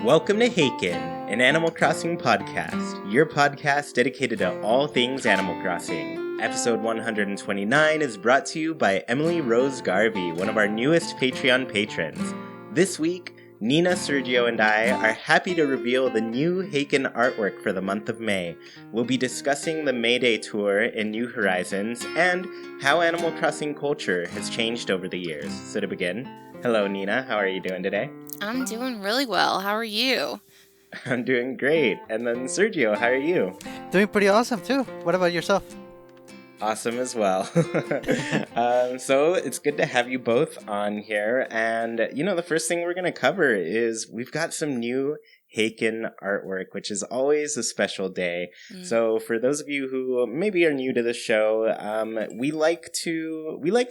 Welcome to Haken, an Animal Crossing podcast, your podcast dedicated to all things Animal Crossing. Episode 129 is brought to you by Emily Rose Garvey, one of our newest Patreon patrons. This week, Nina, Sergio, and I are happy to reveal the new Haken artwork for the month of May. We'll be discussing the May Day tour in New Horizons and how Animal Crossing culture has changed over the years. So to begin, hello Nina, how are you doing today? I'm doing really well. How are you? I'm doing great. And then Sergio, how are you? Doing pretty awesome too. What about yourself? Awesome as well. So it's good to have you both on here. And, the first thing we're going to cover is we've got some new Haken artwork, which is always a special day. So for those of you who maybe are new to the show, we like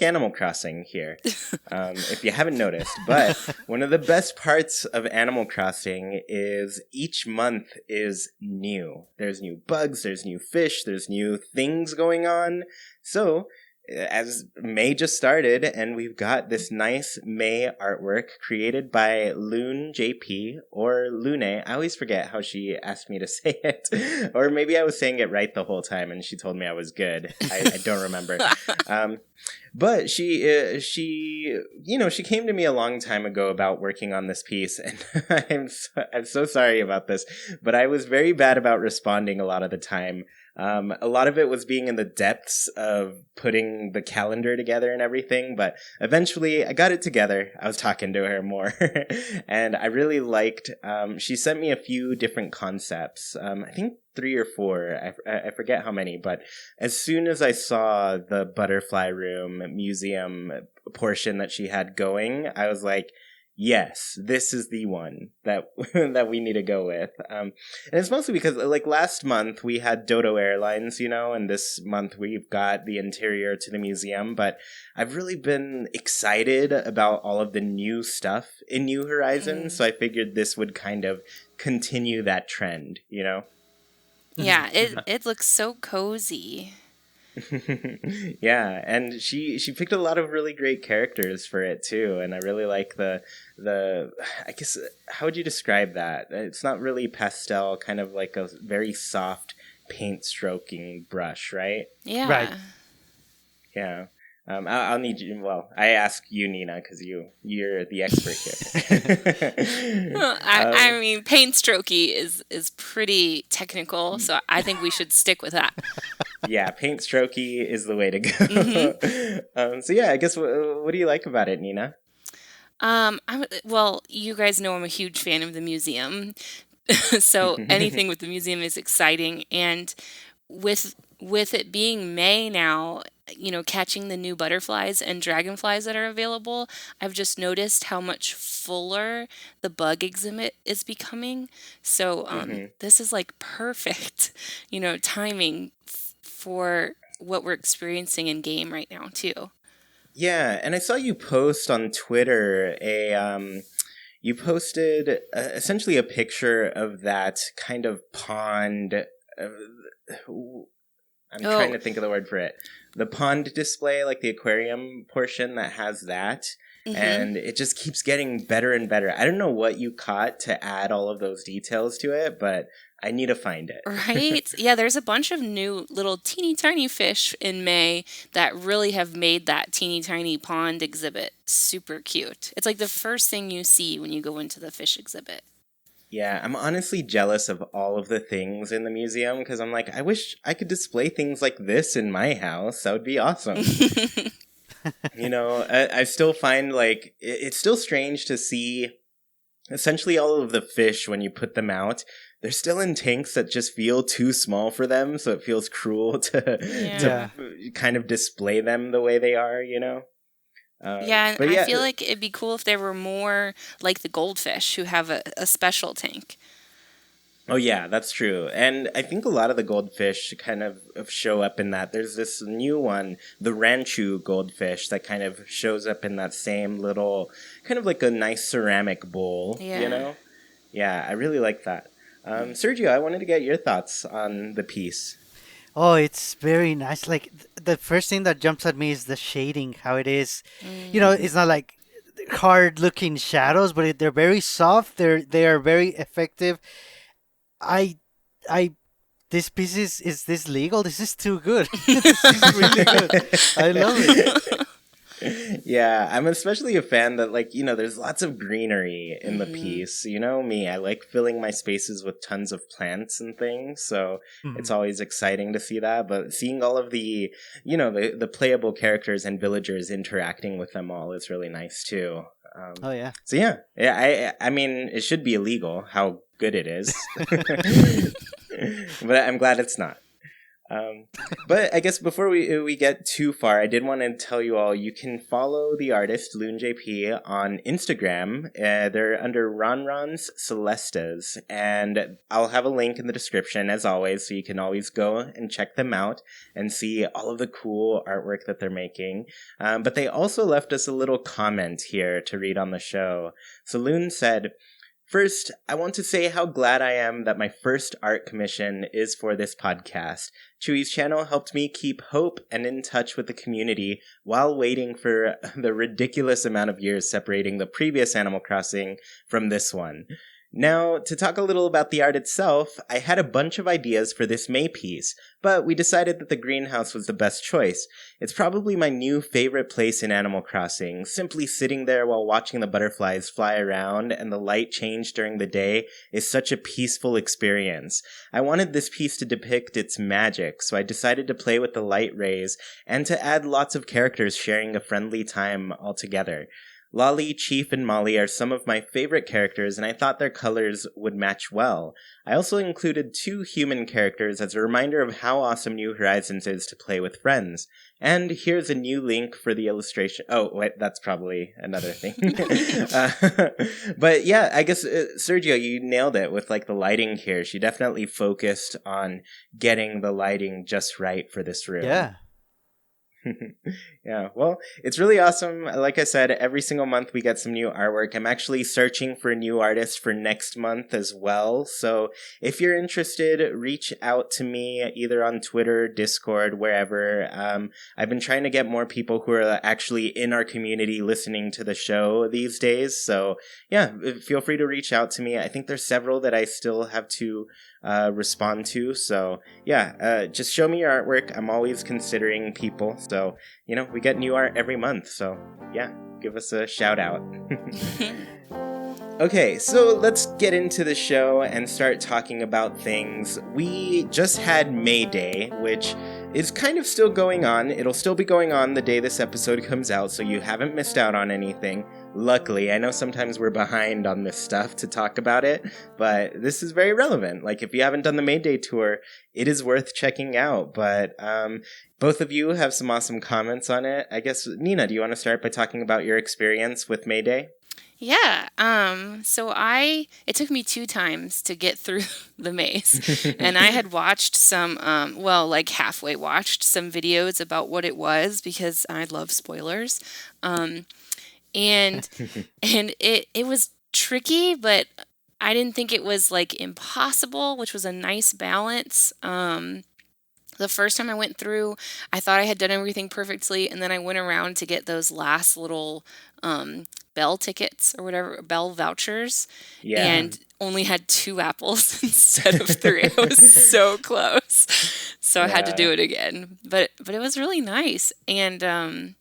Animal Crossing here, if you haven't noticed. But one of the best parts of Animal Crossing is each month is new. There's new bugs, there's new fish, there's new things going on. So as May just started, and we've got this nice May artwork created by Loonejp, or Lune. I always forget how she asked me to say it. Or maybe I was saying it right the whole time, and she told me I was good. I don't remember. But she came to me a long time ago about working on this piece, and I'm so sorry about this, but I was very bad about responding a lot of the time. A lot of it was being in the depths of putting the calendar together and everything, but eventually I got it together. I was talking to her more, and I really liked, she sent me a few different concepts, I think 3 or 4, I forget how many, but as soon as I saw the butterfly room museum portion that she had going, I was like, yes, this is the one that that we need to go with. And it's mostly because, like, last month we had Dodo Airlines, and this month we've got the interior to the museum. But I've really been excited about all of the new stuff in New Horizons, so I figured this would kind of continue that trend, Yeah, it looks so cozy. Yeah, and she picked a lot of really great characters for it too, and I really like the I guess, how would you describe that? It's not really pastel, kind of like a very soft paint stroking brush, right? Yeah. Right. Yeah. I'll need you. Well, I ask you, Nina, because you're the expert here. Well, I mean, paint strokey is pretty technical, so I think we should stick with that. Yeah, paint strokey is the way to go. So yeah, I guess what do you like about it, Nina? Well, you guys know I'm a huge fan of the museum, so anything with the museum is exciting, and with it being May now, catching the new butterflies and dragonflies that are available, I've just noticed how much fuller the bug exhibit is becoming. So this is like perfect, timing for what we're experiencing in game right now too. Yeah, and I saw you post on Twitter you posted essentially a picture of that kind of pond. I'm trying to think of the word for it. The pond display, like the aquarium portion that has that. And it just keeps getting better and better. I don't know what you caught to add all of those details to it, but I need to find it. Right? Yeah, there's a bunch of new little teeny tiny fish in May that really have made that teeny tiny pond exhibit super cute. It's like the first thing you see when you go into the fish exhibit. Yeah, I'm honestly jealous of all of the things in the museum because I'm like, I wish I could display things like this in my house. That would be awesome. I still find, like, it's still strange to see essentially all of the fish when you put them out. They're still in tanks that just feel too small for them, so it feels cruel to kind of display them the way they are, Yeah, and I feel like it'd be cool if there were more like the goldfish who have a special tank. Oh, yeah, that's true. And I think a lot of the goldfish kind of show up in that. There's this new one, the Ranchu goldfish, that kind of shows up in that same little, kind of like a nice ceramic bowl, Yeah, I really like that. Sergio, I wanted to get your thoughts on the piece. Oh, it's very nice. Like the first thing that jumps at me is the shading, how it is. It's not like hard-looking shadows, but they're very soft. They are very effective. I I this piece is this legal? This is too good. This is really good. I love it. Yeah, I'm especially a fan that, like, there's lots of greenery in the Hmm. piece. You know me, I like filling my spaces with tons of plants and things, so it's Mhm. always exciting to see that. But seeing all of the playable characters and villagers interacting with them all is really nice too. Oh yeah. So yeah, I mean, it should be illegal how good it is, but I'm glad it's not. Um, but I guess before we get too far, I did want to tell you all you can follow the artist Loonejp on Instagram. They're under ronronscelestes, and I'll have a link in the description as always, so you can always go and check them out and see all of the cool artwork that they're making. But they also left us a little comment here to read on the show. So Loon said, "First, I want to say how glad I am that my first art commission is for this podcast. Chewy's channel helped me keep hope and in touch with the community while waiting for the ridiculous amount of years separating the previous Animal Crossing from this one. Now, to talk a little about the art itself, I had a bunch of ideas for this May piece, but we decided that the greenhouse was the best choice. It's probably my new favorite place in Animal Crossing. Simply sitting there while watching the butterflies fly around and the light change during the day is such a peaceful experience. I wanted this piece to depict its magic, so I decided to play with the light rays and to add lots of characters sharing a friendly time all together. Lolly, Chief, and Molly are some of my favorite characters, and I thought their colors would match well. I also included 2 human characters as a reminder of how awesome New Horizons is to play with friends. And here's a new link for the illustration. Oh, wait, that's probably another thing. But yeah, I guess, Sergio, you nailed it with, like, the lighting here. She definitely focused on getting the lighting just right for this room. Yeah. Yeah, well, it's really awesome. Like I said, every single month we get some new artwork. I'm actually searching for new artists for next month as well. So if you're interested, reach out to me either on Twitter, Discord, wherever. I've been trying to get more people who are actually in our community listening to the show these days. So yeah, feel free to reach out to me. I think there's several that I still have to respond to. So yeah, just show me your artwork. I'm always considering people. So, we get new art every month. So yeah, give us a shout out. Okay, so let's get into the show and start talking about things. We just had May Day, which is kind of still going on. It'll still be going on the day this episode comes out, so you haven't missed out on anything. Luckily, I know sometimes we're behind on this stuff to talk about it, but this is very relevant. Like, if you haven't done the May Day tour, it is worth checking out. But both of you have some awesome comments on it. I guess, Nina, do you want to start by talking about your experience with May Day? Yeah. It took me 2 times to get through the maze. And I had watched some, like halfway watched some videos about what it was because I love spoilers. Um, and it was tricky, but I didn't think it was like impossible, which was a nice balance. The first time I went through, I thought I had done everything perfectly, and then I went around to get those last little bell tickets or whatever, bell vouchers, Yeah. and only had 2 apples instead of 3. I was so close, so I had to Yeah. do it again. But it was really nice, and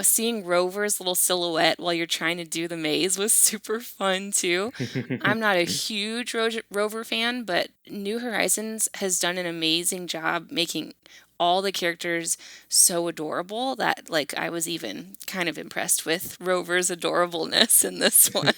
seeing Rover's little silhouette while you're trying to do the maze was super fun too. I'm not a huge Rover fan, but New Horizons has done an amazing job making all the characters so adorable that like I was even kind of impressed with Rover's adorableness in this one.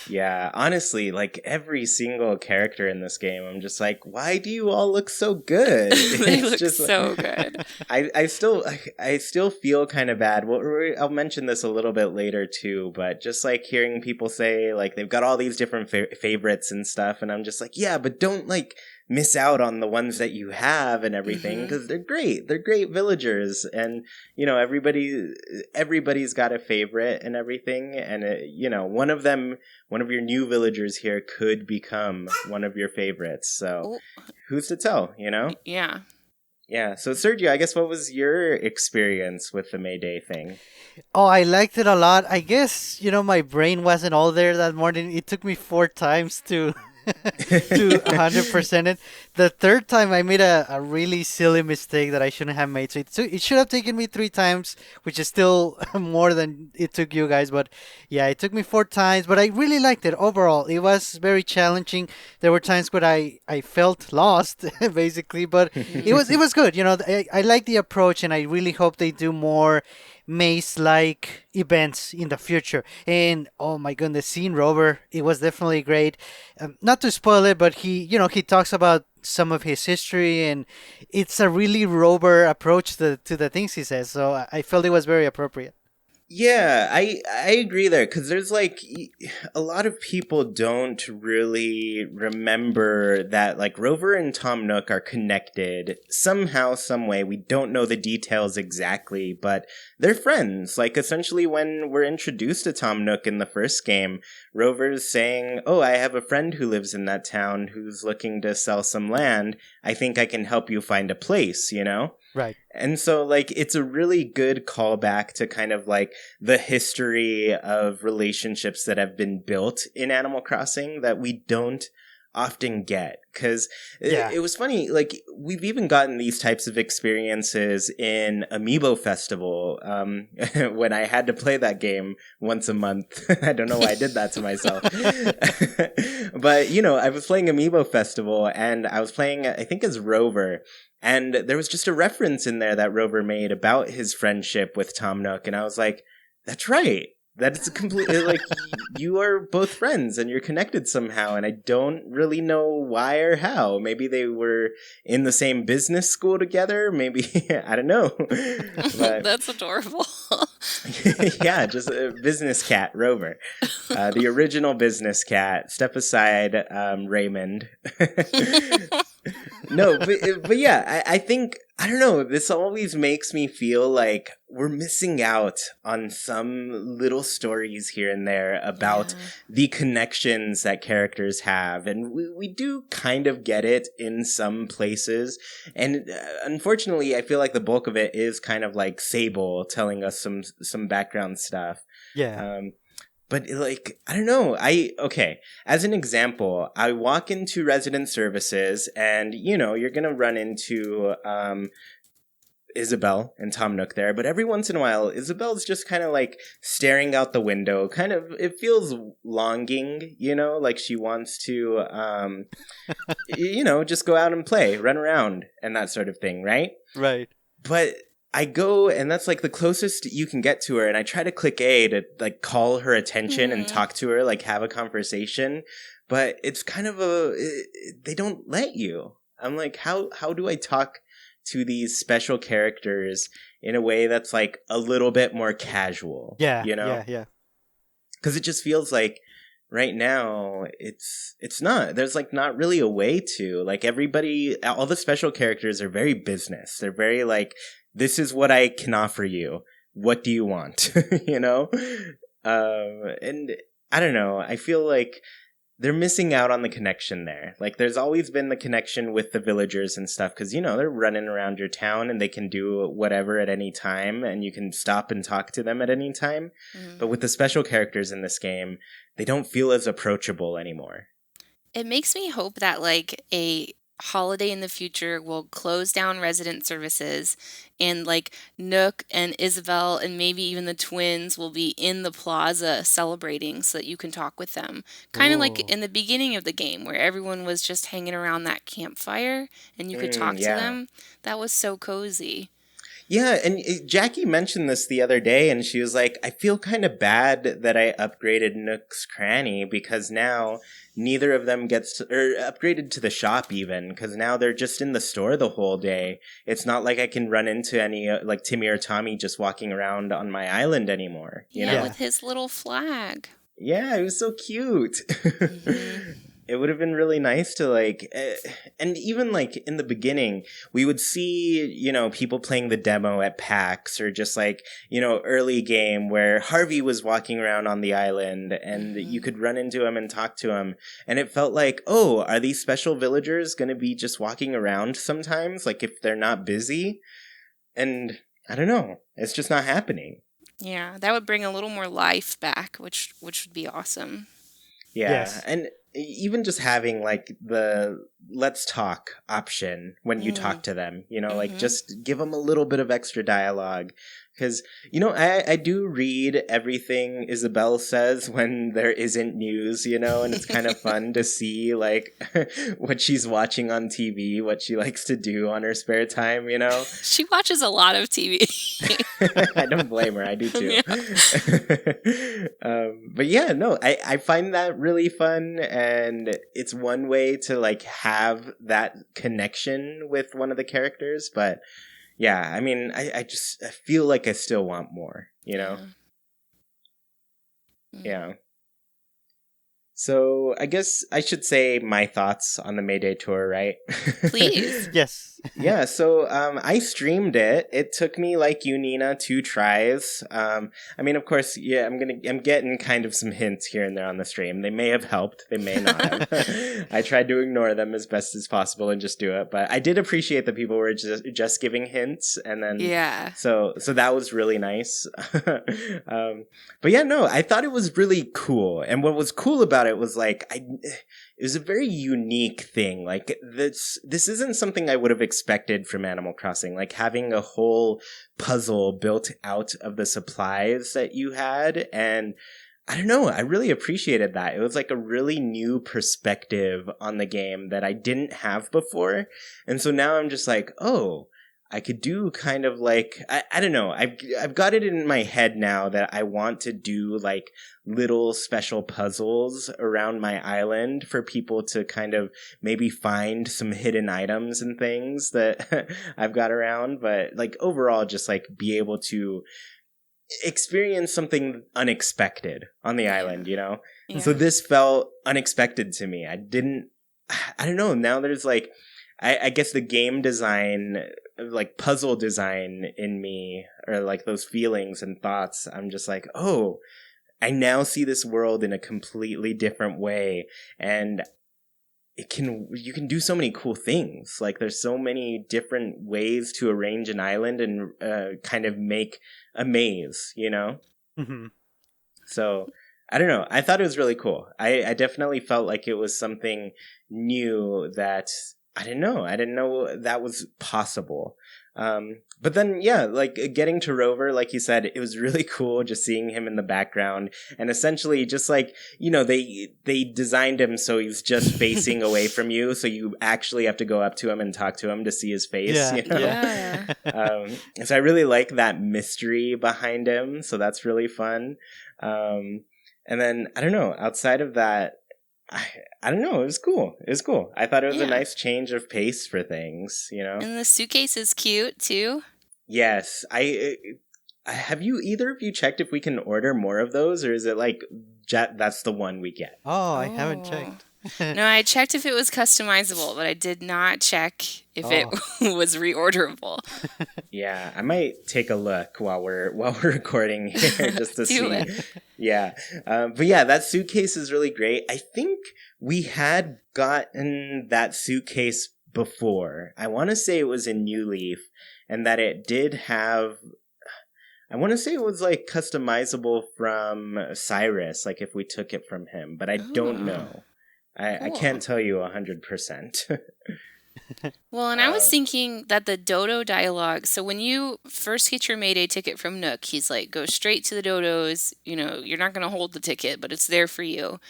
Yeah, honestly, like every single character in this game, I'm just like, why do you all look so good? They It's look just, so good. I still feel kind of bad. Well, I'll mention this a little bit later too, but just like hearing people say like they've got all these different favorites and stuff, and I'm just like, yeah, but don't like miss out on the ones that you have and everything Hmm. because they're great. They're great villagers, and everybody's got a favorite and everything, and one of your new villagers here could become one of your favorites. So Oh, who's to tell, yeah. Yeah. So Sergio, I guess what was your experience with the May Day thing? Oh, I liked it a lot. I guess, my brain wasn't all there that morning. It took me 4 times to to 100% it. The third time I made a really silly mistake that I shouldn't have made. So it should have taken me 3 times, which is still more than it took you guys. But yeah, it took me 4 times. But I really liked it overall. It was very challenging. There were times where I felt lost, basically. But it was good. I like the approach, and I really hope they do more maze-like events in the future. And oh my goodness, seeing Rover, it was definitely great. Not to spoil it, but he talks about some of his history, and it's a really Rover approach to the things he says. So I felt it was very appropriate. Yeah, I agree there, because there's like a lot of people don't really remember that like Rover and Tom Nook are connected somehow, some way. We don't know the details exactly, but they're friends. Like essentially when we're introduced to Tom Nook in the first game, Rover's saying, "Oh, I have a friend who lives in that town who's looking to sell some land. I think I can help you find a place, you know?" Right. And so, like, it's a really good callback to kind of like the history of relationships that have been built in Animal Crossing that we don't often get. Because it was funny, like, we've even gotten these types of experiences in Amiibo Festival when I had to play that game once a month. I don't know why I did that to myself. But, I was playing Amiibo Festival and I was playing, I think, as Rover. And there was just a reference in there that Rover made about his friendship with Tom Nook. And I was like, that's right. That's completely like you are both friends and you're connected somehow. And I don't really know why or how. Maybe they were in the same business school together. Maybe, I don't know. But, That's adorable. yeah, just a business cat, Rover. The original business cat. Step aside, Raymond. No, but yeah, I think, I don't know, this always makes me feel like we're missing out on some little stories here and there about the connections that characters have. And we do kind of get it in some places. And unfortunately, I feel like the bulk of it is kind of like Sable telling us some background stuff. Yeah. But like, I don't know. Okay. As an example, I walk into resident services and, you're going to run into, Isabel and Tom Nook there. But every once in a while, Isabel's just kind of like staring out the window. Kind of, it feels longing, like she wants to, just go out and play, run around and that sort of thing. Right. Right. But I go, and that's like the closest you can get to her, and I try to click A to like call her attention and talk to her, like have a conversation, but it's kind of they don't let you. I'm like, how do I talk to these special characters in a way that's like a little bit more casual? Yeah. Yeah. Because it just feels like right now it's not, there's like not really a way to, like, everybody, all the special characters are very business. They're very like, this is what I can offer you. What do you want? And I don't know. I feel like they're missing out on the connection there. Like, there's always been the connection with the villagers and stuff because, they're running around your town and they can do whatever at any time and you can stop and talk to them at any time. But with the special characters in this game, they don't feel as approachable anymore. It makes me hope that like a holiday in the future will close down resident services and like Nook and Isabel and maybe even the twins will be in the plaza celebrating so that you can talk with them. Kind of like in the beginning of the game where everyone was just hanging around that campfire and you could talk to them. That was so cozy. Yeah, and Jackie mentioned this the other day, and she was like, I feel kind of bad that I upgraded Nook's Cranny, because now neither of them gets or upgraded to the shop even, because now they're just in the store the whole day. It's not like I can run into any, like, Timmy or Tommy just walking around on my island anymore. You know? With his little flag. Yeah, it was so cute. It would have been really nice to and even like in the beginning, we would see, people playing the demo at PAX or just like, early game where Harvey was walking around on the island and you could run into him and talk to him. And it felt like, oh, are these special villagers going to be just walking around sometimes? Like if they're not busy? And I don't know. It's just not happening. Yeah, that would bring a little more life back, which would be awesome. Yeah, Yes. and even just having like the let's talk option when you talk to them, like just give them a little bit of extra dialogue. Because, I do read everything Isabel says when there isn't news, and it's kind of fun to see like what she's watching on TV, what she likes to do on her spare time, She watches a lot of TV. I don't blame her. I do too. Yeah. But yeah, no, I find that really fun. And it's one way to like have that connection with one of the characters. But yeah, I mean, I feel like I still want more, Yeah. Yeah. So I guess I should say my thoughts on the Mayday tour, right? Please. Yes. Yeah, so I streamed it. It took me like you, Nina, 2 tries. I mean, of course, yeah, I'm getting kind of some hints here and there on the stream. They may have helped, they may not have. I tried to ignore them as best as possible and just do it, but I did appreciate that people were just giving hints, and then Yeah. So that was really nice. But yeah, no, I thought it was really cool, and what was cool about it was like it was a very unique thing. Like this isn't something I would have expected from Animal Crossing. Like having a whole puzzle built out of the supplies that you had, and I don't know, I really appreciated that. It was like a really new perspective on the game that I didn't have before, and so now I'm just like, oh, I could do kind of like, I don't know, I've got it in my head now that I want to do like little special puzzles around my island for people to kind of maybe find some hidden items and things that I've got around, but like overall just like be able to experience something unexpected on the island, Yeah. So this felt unexpected to me. I don't know, now there's like, I guess the game design, like puzzle design in me, or like those feelings and thoughts, I'm just like, oh, I now see this world in a completely different way, and you can do so many cool things. Like there's so many different ways to arrange an island and kind of make a maze, Mm-hmm. So I don't know. I thought it was really cool. I definitely felt like it was something new that I didn't know that was possible. But then, yeah, like getting to Rover, like you said, it was really cool just seeing him in the background, and essentially just like, they designed him so he's just facing away from you. So you actually have to go up to him and talk to him to see his face. Yeah. Yeah. So I really like that mystery behind him. So that's really fun. And then I don't know, outside of that, I don't know. It was cool. I thought it was a nice change of pace for things, And the suitcase is cute too. Yes. Have you either of you checked if we can order more of those, or is it like that's the one we get? Oh, I haven't checked. No, I checked if it was customizable, but I did not check if it was reorderable. Yeah, I might take a look while we're recording here just to see. it. Yeah, but yeah, that suitcase is really great. I think we had gotten that suitcase before. I want to say it was in New Leaf, and that it did have. I want to say it was like customizable from Cyrus, like if we took it from him, but I don't know. I can't tell you 100%. Well, and I was thinking that the Dodo dialogue, so when you first get your Mayday ticket from Nook, he's like, go straight to the Dodos, you're not going to hold the ticket, but it's there for you.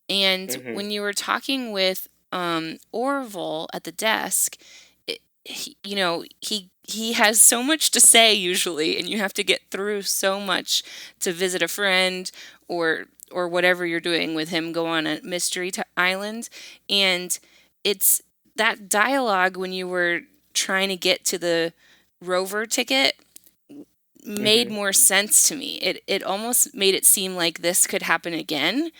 And when you were talking with Orville at the desk, he has so much to say usually, and you have to get through so much to visit a friend or whatever you're doing with him, go on a mystery island. And it's that dialogue when you were trying to get to the Rover ticket made more sense to me. It almost made it seem like this could happen again.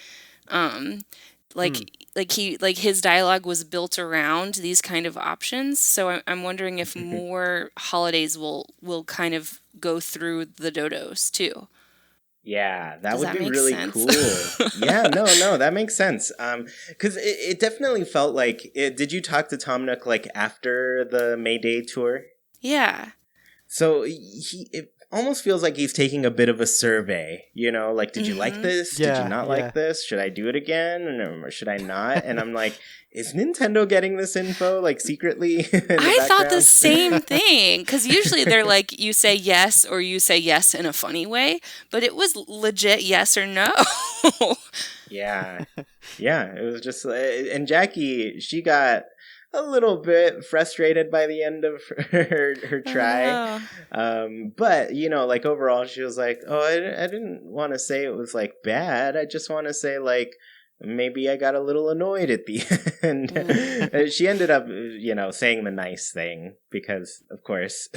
Like like his dialogue was built around these kind of options. So I'm wondering if more holidays will kind of go through the dodos too. Yeah, that Does would that be make really sense? cool. Yeah, no, that makes sense. Because it definitely felt like did you talk to Tom Nook like after the May Day tour? Yeah. So it almost feels like he's taking a bit of a survey, like, did you like this? Did you Yeah, not yeah. like this? Should I do it again? Or should I not? And I'm like, is Nintendo getting this info, like, secretly in the I thought the background? same thing, because usually they're like, you say yes or you say yes in a funny way, but it was legit yes or no. Yeah. Yeah, it was just, and Jackie, she got a little bit frustrated by the end of her try. Oh. But, like, overall, she was like, oh, I didn't want to say it was, like, bad. I just want to say, like, maybe I got a little annoyed at the end. Mm. She ended up, saying the nice thing because, of course.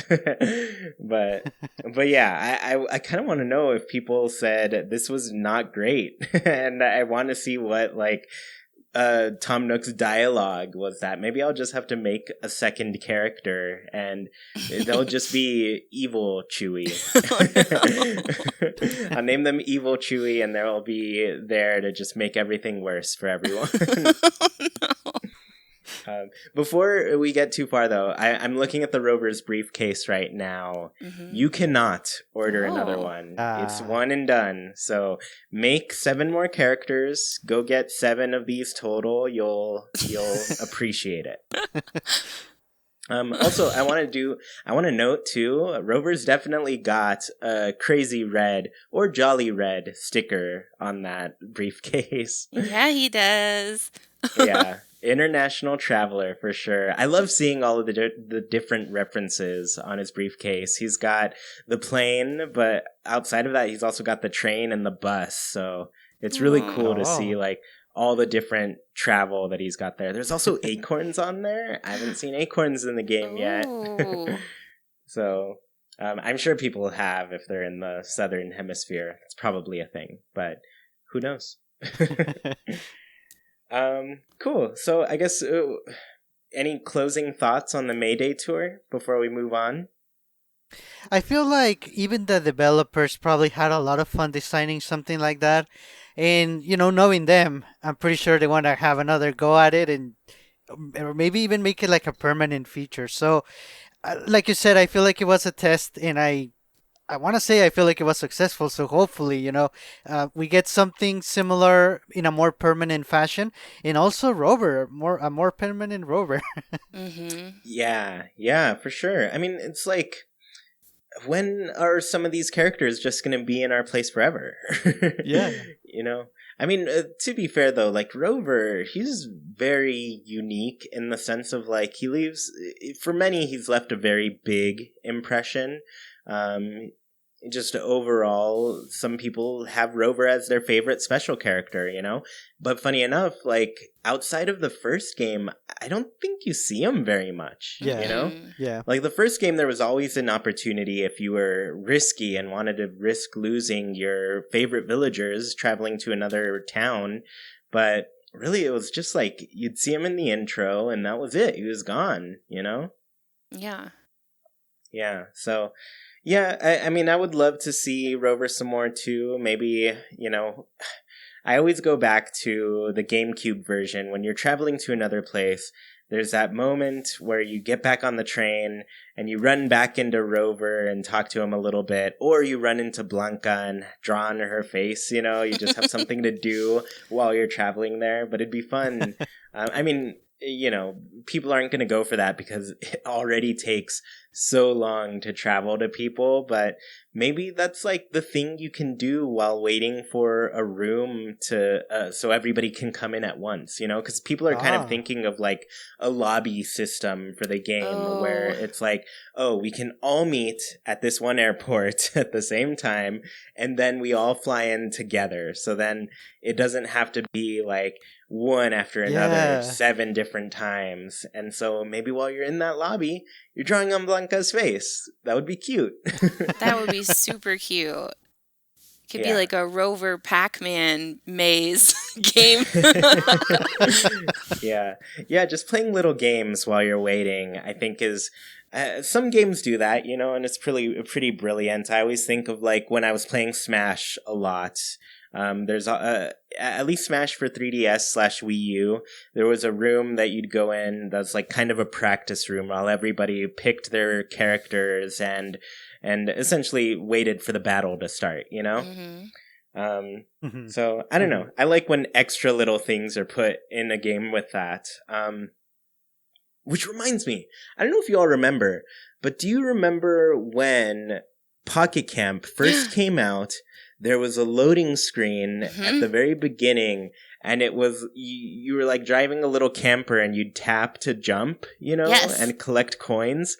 But yeah, I kind of want to know if people said this was not great, and I want to see what like Tom Nook's dialogue was that. Maybe I'll just have to make a second character, and they'll just be Evil Chewy. Oh, no. I'll name them Evil Chewy, and they'll be there to just make everything worse for everyone. Before we get too far, though, I'm looking at the Rover's briefcase right now. Mm-hmm. You cannot order another Oh. one. It's one and done. So make 7 more characters. Go get 7 of these total. You'll appreciate it. Also, I want to note too, Rover's definitely got a crazy red or jolly red sticker on that briefcase. Yeah, he does. Yeah. International traveler for sure. I love seeing all of the different references on his briefcase. He's got the plane, but outside of that, he's also got the train and the bus. So it's really cool to see like all the different travel that he's got there. There's also acorns on there. I haven't seen acorns in the game yet. So I'm sure people have if they're in the southern hemisphere. It's probably a thing, but who knows? Cool. So I guess any closing thoughts on the May Day tour before we move on? I feel like even the developers probably had a lot of fun designing something like that. And, knowing them, I'm pretty sure they want to have another go at it and or maybe even make it like a permanent feature. So, like you said, I feel like it was a test and I want to say I feel like it was successful. So hopefully, we get something similar in a more permanent fashion, and also a more permanent Rover. Mm-hmm. Yeah, for sure. I mean, it's like, when are some of these characters just going to be in our place forever? Yeah. I mean, to be fair though, like Rover, he's very unique in the sense of like for many, he's left a very big impression. Just overall, some people have Rover as their favorite special character, But funny enough, like outside of the first game, I don't think you see him very much, Yeah. Yeah. Like the first game, there was always an opportunity if you were risky and wanted to risk losing your favorite villagers traveling to another town. But really, it was just like you'd see him in the intro and that was it. He was gone, Yeah. Yeah, so... Yeah, I mean, I would love to see Rover some more too. Maybe, I always go back to the GameCube version. When you're traveling to another place, there's that moment where you get back on the train and you run back into Rover and talk to him a little bit, or you run into Blanca and draw on her face, you just have something to do while you're traveling there, but it'd be fun. I mean, people aren't going to go for that because it already takes so long to travel to people, but maybe that's like the thing you can do while waiting for a room to so everybody can come in at once, because people are kind of thinking of like a lobby system for the game where it's like, oh, we can all meet at this one airport at the same time and then we all fly in together, so then it doesn't have to be like one after another 7 different times. And so maybe while you're in that lobby, you're drawing on Blanca's face. That would be cute. That would be super cute. could be like a Rover Pac-Man maze game. Yeah. Yeah, just playing little games while you're waiting, I think is some games do that, and it's pretty brilliant. I always think of like when I was playing Smash a lot. There's at least Smash for 3DS/Wii U. There was a room that you'd go in that's like kind of a practice room while everybody picked their characters and essentially waited for the battle to start. Mm-hmm. So I don't know. I like when extra little things are put in a game with that. Which reminds me, I don't know if you all remember, but do you remember when Pocket Camp first came out? There was a loading screen at the very beginning, and it was, you were like driving a little camper and you'd tap to jump, Yes. and collect coins.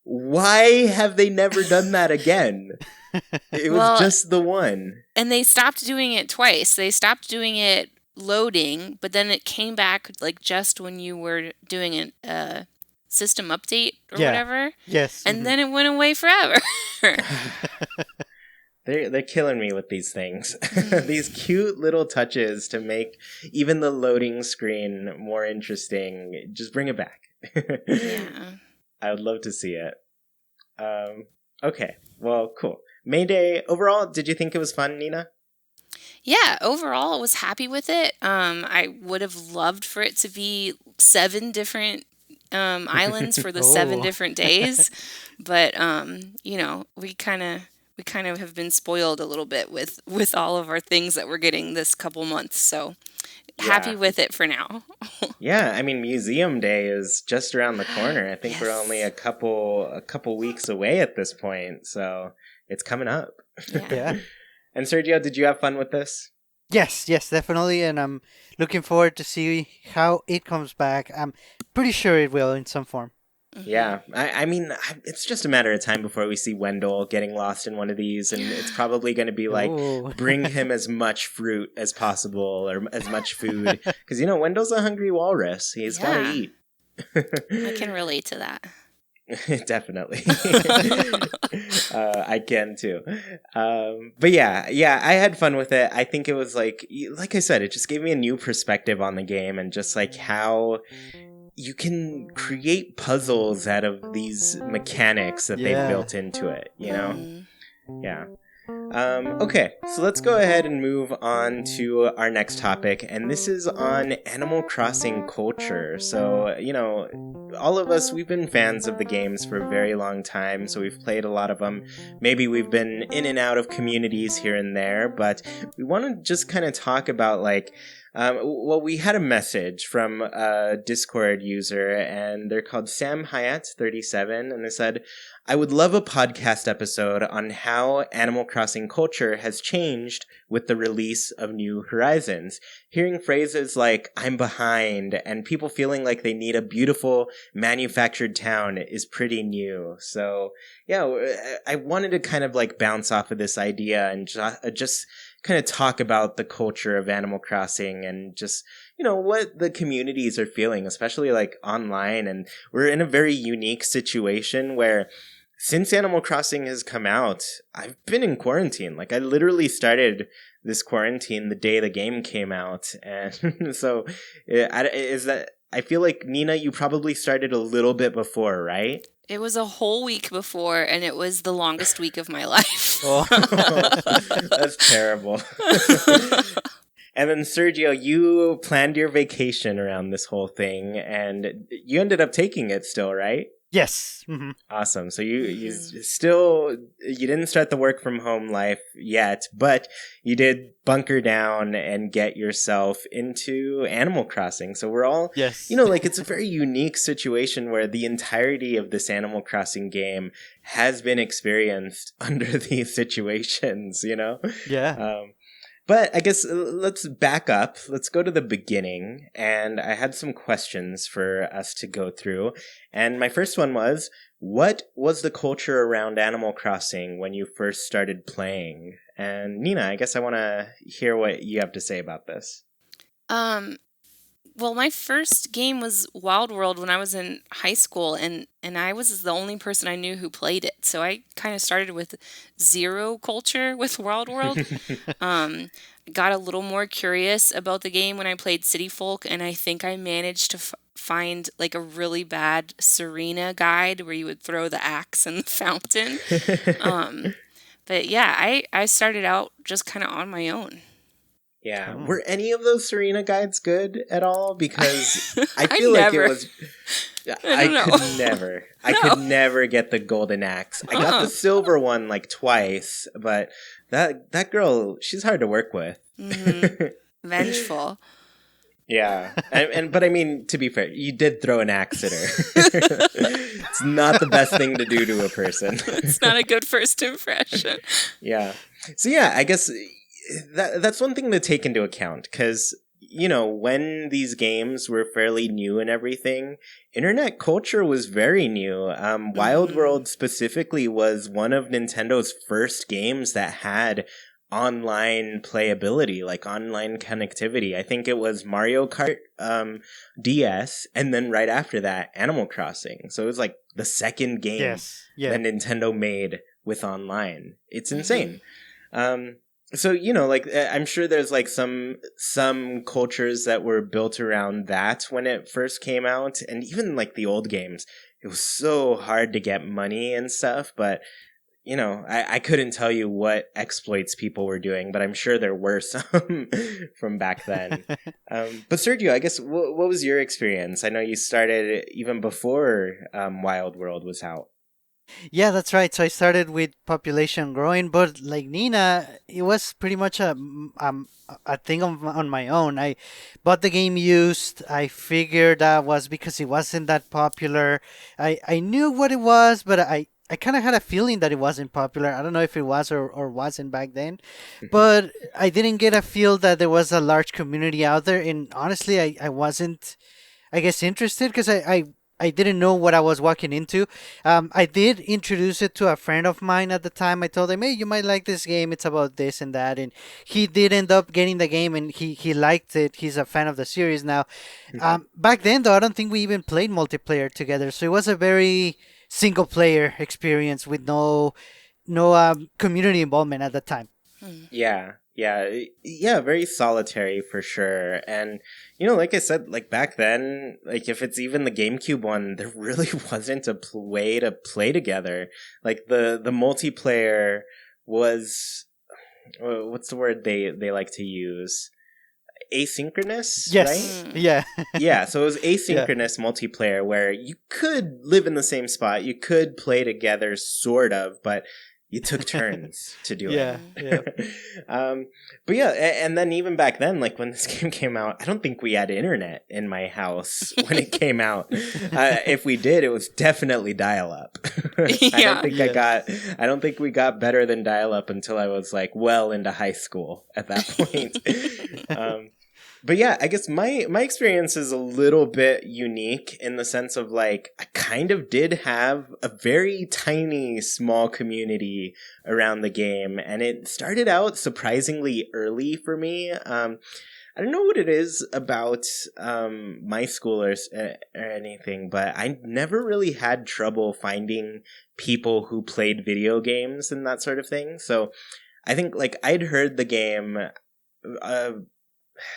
Why have they never done that again? It was just the one. And they stopped doing it twice. They stopped doing it loading, but then it came back like just when you were doing a system update or whatever. Yes. And then it went away forever. They're killing me with these things. These cute little touches to make even the loading screen more interesting. Just bring it back. Yeah. I would love to see it. Okay. Well, cool. May Day, overall, did you think it was fun, Nina? Yeah, overall, I was happy with it. I would have loved for it to be 7 different islands for the 7 different days, but we kind of have been spoiled a little bit with all of our things that we're getting this couple months. So happy with it for now. Yeah, I mean, Museum Day is just around the corner. I think we're only a couple weeks away at this point, so it's coming up. Yeah. And Sergio, did you have fun with this? Yes, definitely, and I'm looking forward to see how it comes back. I'm pretty sure it will in some form. Yeah, I mean, it's just a matter of time before we see Wendell getting lost in one of these, and it's probably going to be like, bring him as much fruit as possible, or as much food, because, Wendell's a hungry walrus. He's got to eat. I can relate to that. Definitely. I can too. But yeah, I had fun with it. I think it was like I said, it just gave me a new perspective on the game and just like how you can create puzzles out of these mechanics that they've built into it, Yeah. Okay, so let's go ahead and move on to our next topic, and this is on Animal Crossing culture. So, all of us, we've been fans of the games for a very long time, so we've played a lot of them. Maybe we've been in and out of communities here and there, but we want to just kind of talk about we had a message from a Discord user, and they're called Sam Hayat37, and they said, I would love a podcast episode on how Animal Crossing culture has changed with the release of New Horizons. Hearing phrases like, I'm behind, and people feeling like they need a beautiful manufactured town is pretty new. So, yeah, I wanted to kind of bounce off of this idea and just kind of talk about the culture of Animal Crossing and just, what the communities are feeling, especially online. And we're in a very unique situation where since Animal Crossing has come out, I've been in quarantine. I literally started this quarantine the day the game came out. And so I feel like, Nina, you probably started a little bit before, right? It was a whole week before, and it was the longest week of my life. That's terrible. And then, Sergio, you planned your vacation around this whole thing, and you ended up taking it still, right? Yes. Mm-hmm. Awesome. So you still, you didn't start the work from home life yet, but you did bunker down and get yourself into Animal Crossing. So we're all, it's a very unique situation where the entirety of this Animal Crossing game has been experienced under these situations, Yeah. But I guess let's back up. Let's go to the beginning. And I had some questions for us to go through. And my first one was, what was the culture around Animal Crossing when you first started playing? And Nina, I guess I want to hear what you have to say about this. Well, my first game was Wild World when I was in high school, and I was the only person I knew who played it. So I kind of started with zero culture with Wild World. Um, got a little more curious about the game when I played City Folk, and I think I managed to find like a really bad Serena guide where you would throw the axe in the fountain. Um, but yeah, I started out just kind of on my own. Yeah. Oh. Were any of those Serena guides good at all? Because I I feel like it never. was. I don't know. Could never. I could never get the golden axe. I got the silver one like twice, but that girl, she's hard to work with. Vengeful. Yeah, but I mean, to be fair, you did throw an axe at her. It's not the best thing to do to a person. It's not a good first impression. Yeah. So yeah, I guess that's one thing to take into account, because when these games were fairly new and everything, internet culture was very new. Wild World specifically was one of Nintendo's first games that had online playability, like online connectivity. I think it was Mario Kart DS, and then right after that, Animal Crossing. So it was like the second game that Nintendo made with online. It's insane. So, like, I'm sure there's like some cultures that were built around that when it first came out, and even like the old games, it was so hard to get money and stuff, but I couldn't tell you what exploits people were doing, but I'm sure there were some from back then. But Sergio, I guess, what was your experience? I know you started even before Wild World was out. Yeah, that's right. So I started with population growing, but like Nina, it was pretty much a thing on my own. I bought the game used. I figured that was because it wasn't that popular. I knew what it was, but I kind of had a feeling that it wasn't popular. I don't know if it was or wasn't back then, but I didn't get a feel that there was a large community out there. And honestly, I wasn't, I guess, interested because I didn't know what I was walking into. I did introduce it to a friend of mine at the time. I told him, hey, you might like this game. It's about this and that. And he did end up getting the game, and he liked it. He's a fan of the series now. Back then, though, I don't think we even played multiplayer together. So it was a very single player experience with no community involvement at the time. Yeah, very solitary for sure. And like I said, like back then, like if it's even the GameCube one, there really wasn't a way to play together. Like the multiplayer was, what's the word they like to use? Asynchronous, Yes. right? Yeah. Yeah, so it was asynchronous multiplayer where you could live in the same spot, you could play together, sort of, but you took turns to do it. Yeah. But yeah, and then even back then, like when this game came out, I don't think we had internet in my house when it came out. If we did, it was definitely dial-up. I don't think we got better than dial-up until I was like well into high school at that point. But yeah, I guess my experience is a little bit unique in the sense of like I kind of did have a very tiny small community around the game, and it started out surprisingly early for me. I don't know what it is about my school or anything, but I never really had trouble finding people who played video games and that sort of thing. So I think like I'd heard the game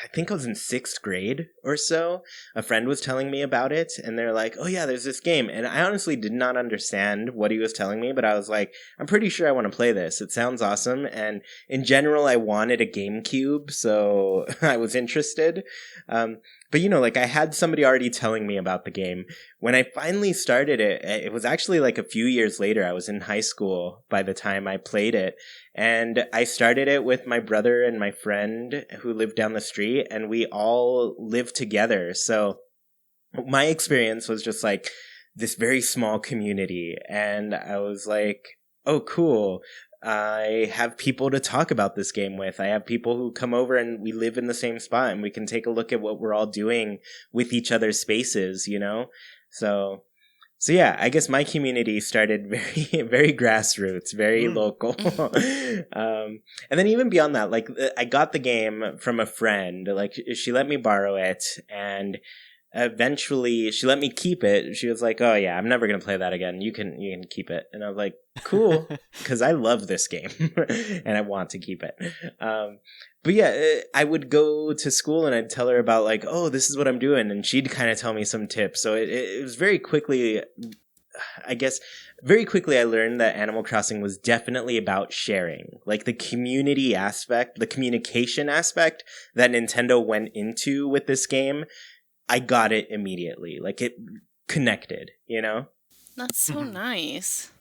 I think I was in 6th grade or so. A friend was telling me about it, and they're like, oh yeah, there's this game. And I honestly did not understand what he was telling me, but I was like, I'm pretty sure I want to play this. It sounds awesome. And in general, I wanted a GameCube, so I was interested. But like I had somebody already telling me about the game. When I finally started it, it was actually like a few years later. I was in high school by the time I played it. And I started it with my brother and my friend who lived down the street, and we all lived together. So my experience was just like this very small community. And I was like, oh, cool. I have people to talk about this game with. I have people who come over and we live in the same spot and we can take a look at what we're all doing with each other's spaces, So So yeah, I guess my community started very, very grassroots, very local. And then even beyond that, like I got the game from a friend. Like she let me borrow it, and eventually she let me keep it. She was like, "Oh yeah, I'm never gonna play that again. You can keep it." And I was like, "Cool," because I love this game and I want to keep it. But yeah, I would go to school and I'd tell her about like, "Oh, this is what I'm doing," and she'd kind of tell me some tips. So it was very quickly, I guess, very quickly I learned that Animal Crossing was definitely about sharing. Like the community aspect, the communication aspect that Nintendo went into with this game, I got it immediately. Like it connected, you know? That's so nice.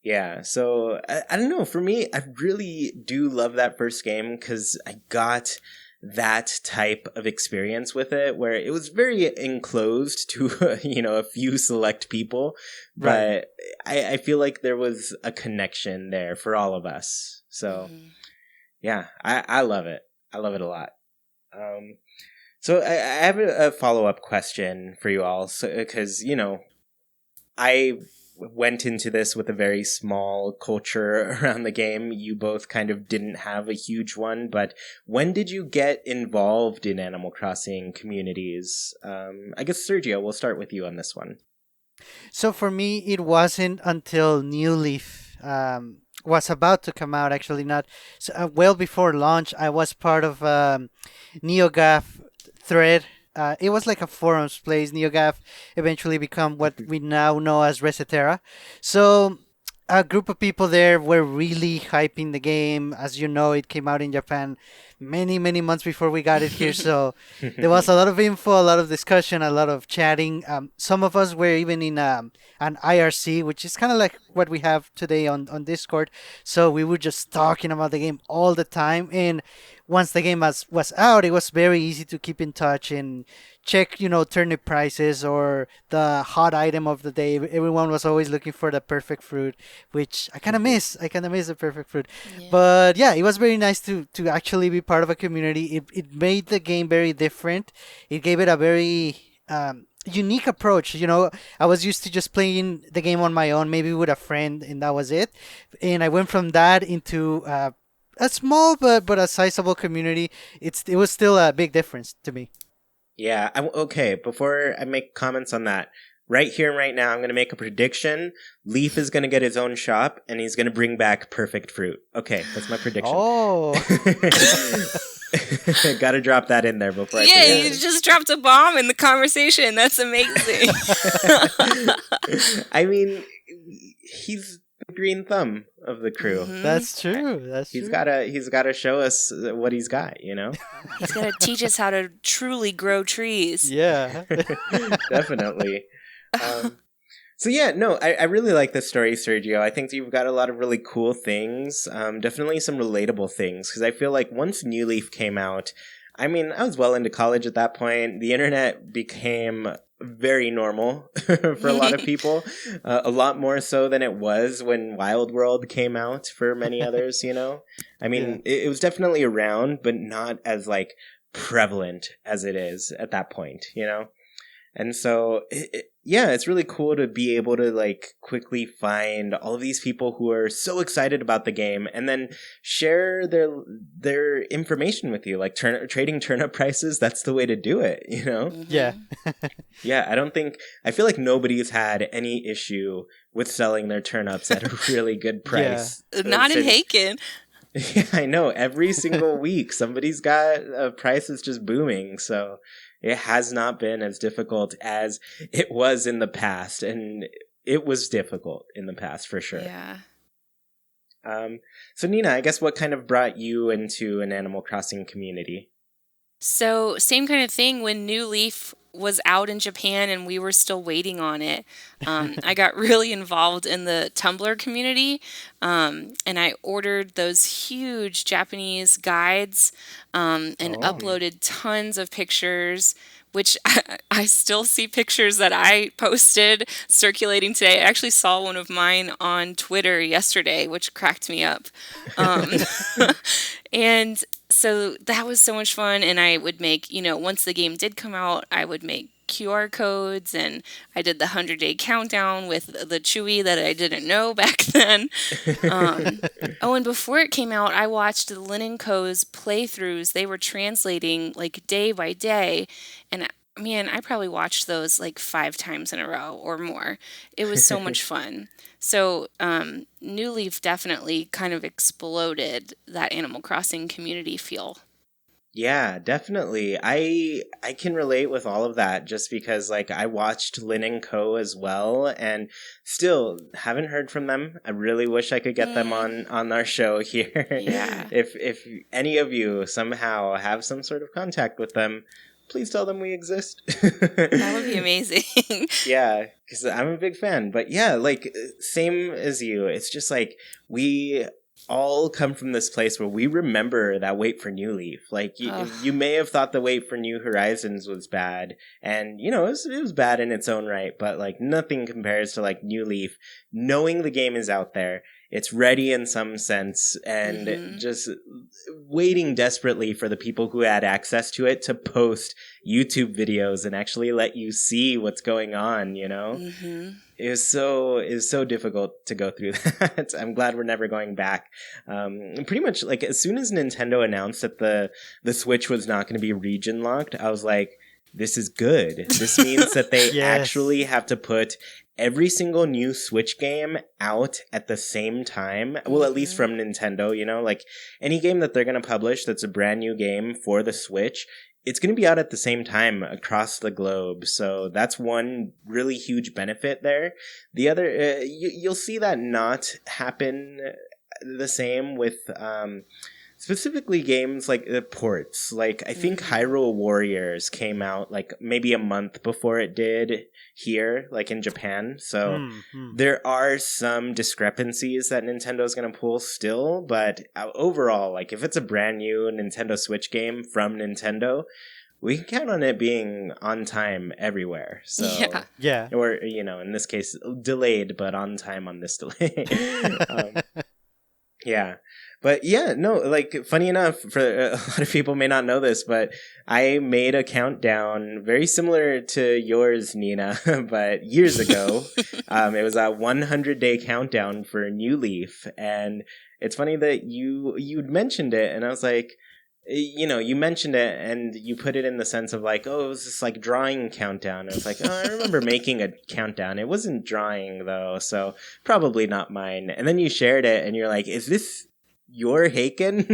Yeah, so I don't know. For me, I really do love that first game because I got that type of experience with it where it was very enclosed to, a few select people. Right. But I feel like there was a connection there for all of us. So, yeah, I love it. I love it a lot. So I have a follow-up question for you all. So, because, I went into this with a very small culture around the game. You both kind of didn't have a huge one, but when did you get involved in Animal Crossing communities? I guess, Sergio, we'll start with you on this one. So for me, it wasn't until New Leaf was about to come out. Actually, not so, well before launch. I was part of NeoGAF thread. It was like a forums place. NeoGAF eventually become what we now know as Resetera. So a group of people there were really hyping the game. As you know, it came out in Japan many, many months before we got it here. So there was a lot of info, a lot of discussion, a lot of chatting. Some of us were even in an IRC, which is kind of like what we have today on Discord. So we were just talking about the game all the time. And once the game was out, it was very easy to keep in touch and check, turnip prices or the hot item of the day. Everyone was always looking for the perfect fruit, which I kind of miss. I kind of miss the perfect fruit. Yeah. But yeah, it was very nice to actually be part of a community. It made the game very different. It gave it a very unique approach. I was used to just playing the game on my own, maybe with a friend, and that was it. And I went from that into a small but a sizable community. It was still a big difference to me. Yeah, okay, before I make comments on that, right here and right now, I'm going to make a prediction. Leaf is going to get his own shop, and he's going to bring back perfect fruit. Okay, that's my prediction. Oh. Got to drop that in there before I Yeah, forget. you just dropped a bomb in the conversation. That's amazing. I mean, he's the green thumb of the crew. That's true. He's gotta show us what he's got, He's got to teach us how to truly grow trees. Yeah. Definitely. So yeah, no, I really like this story, Sergio. I think you've got a lot of really cool things. Definitely some relatable things, because I feel like once New Leaf came out, I mean, I was well into college at that point. The internet became very normal for a lot of people, a lot more so than it was when Wild World came out for many others, I mean, it was definitely around, but not as like prevalent as it is at that point, And so, it's really cool to be able to like quickly find all of these people who are so excited about the game and then share their information with you, like trading turnip prices. That's the way to do it, Yeah. Yeah, I feel like nobody's had any issue with selling their turnips at a really good price. Not in Haken. Yeah, I know. Every single week, somebody's got a price that's just booming. So it has not been as difficult as it was in the past. And it was difficult in the past, for sure. Yeah. So Nina, I guess what kind of brought you into an Animal Crossing community? So, same kind of thing when New Leaf was out in Japan and we were still waiting on it. I got really involved in the Tumblr community, and I ordered those huge Japanese guides and uploaded tons of pictures, which I still see pictures that I posted circulating today. I actually saw one of mine on Twitter yesterday, which cracked me up. And so that was so much fun. And I would make, once the game did come out, I would make QR codes, and I did the 100-day countdown with the Chewy that I didn't know back then. Oh, and before it came out, I watched the Linen Co.'s playthroughs. They were translating like day by day, and man, I probably watched those like 5 times in a row or more. It was so much fun. So, New Leaf definitely kind of exploded that Animal Crossing community feel. Yeah, definitely. I can relate with all of that just because like I watched Lin & Co as well and still haven't heard from them. I really wish I could get them on our show here. Yeah. If any of you somehow have some sort of contact with them, please tell them we exist. That would be amazing. Yeah, because I'm a big fan. But yeah, like same as you. It's just like we all come from this place where we remember that wait for New Leaf. Like you may have thought the wait for New Horizons was bad, and you know it was bad in its own right, but like nothing compares to like New Leaf. Knowing the game is out there, it's ready in some sense, and just waiting desperately for the people who had access to it to post YouTube videos and actually let you see what's going on. You know. It was so difficult to go through that. I'm glad we're never going back. Pretty much like as soon as Nintendo announced that the Switch was not going to be region locked, I was like, this is good. This means that they actually have to put every single new Switch game out at the same time. Well, at least from Nintendo, you know, like any game that they're going to publish that's a brand new game for the Switch, it's going to be out at the same time across the globe. So that's one really huge benefit there. The other, you'll see that not happen the same with specifically games like the ports. Like I think Hyrule Warriors came out like maybe a month before it did here, like in Japan. So there are some discrepancies that Nintendo's going to pull still, but overall, like if it's a brand new Nintendo Switch game from Nintendo, we can count on it being on time everywhere. So yeah. Or, you know, in this case, delayed, but on time on this delay. Yeah. But yeah, no, like funny enough, for a lot of people may not know this, but I made a countdown very similar to yours, Nina, but years ago. It was a 100-day countdown for New Leaf, and it's funny that you'd mentioned it, and I was like, you know, you mentioned it and you put it in the sense of like, oh, it was this like drawing countdown. And it's like, oh, I remember making a countdown. It wasn't drawing though, so probably not mine. And then you shared it and you're like, is this your Haken?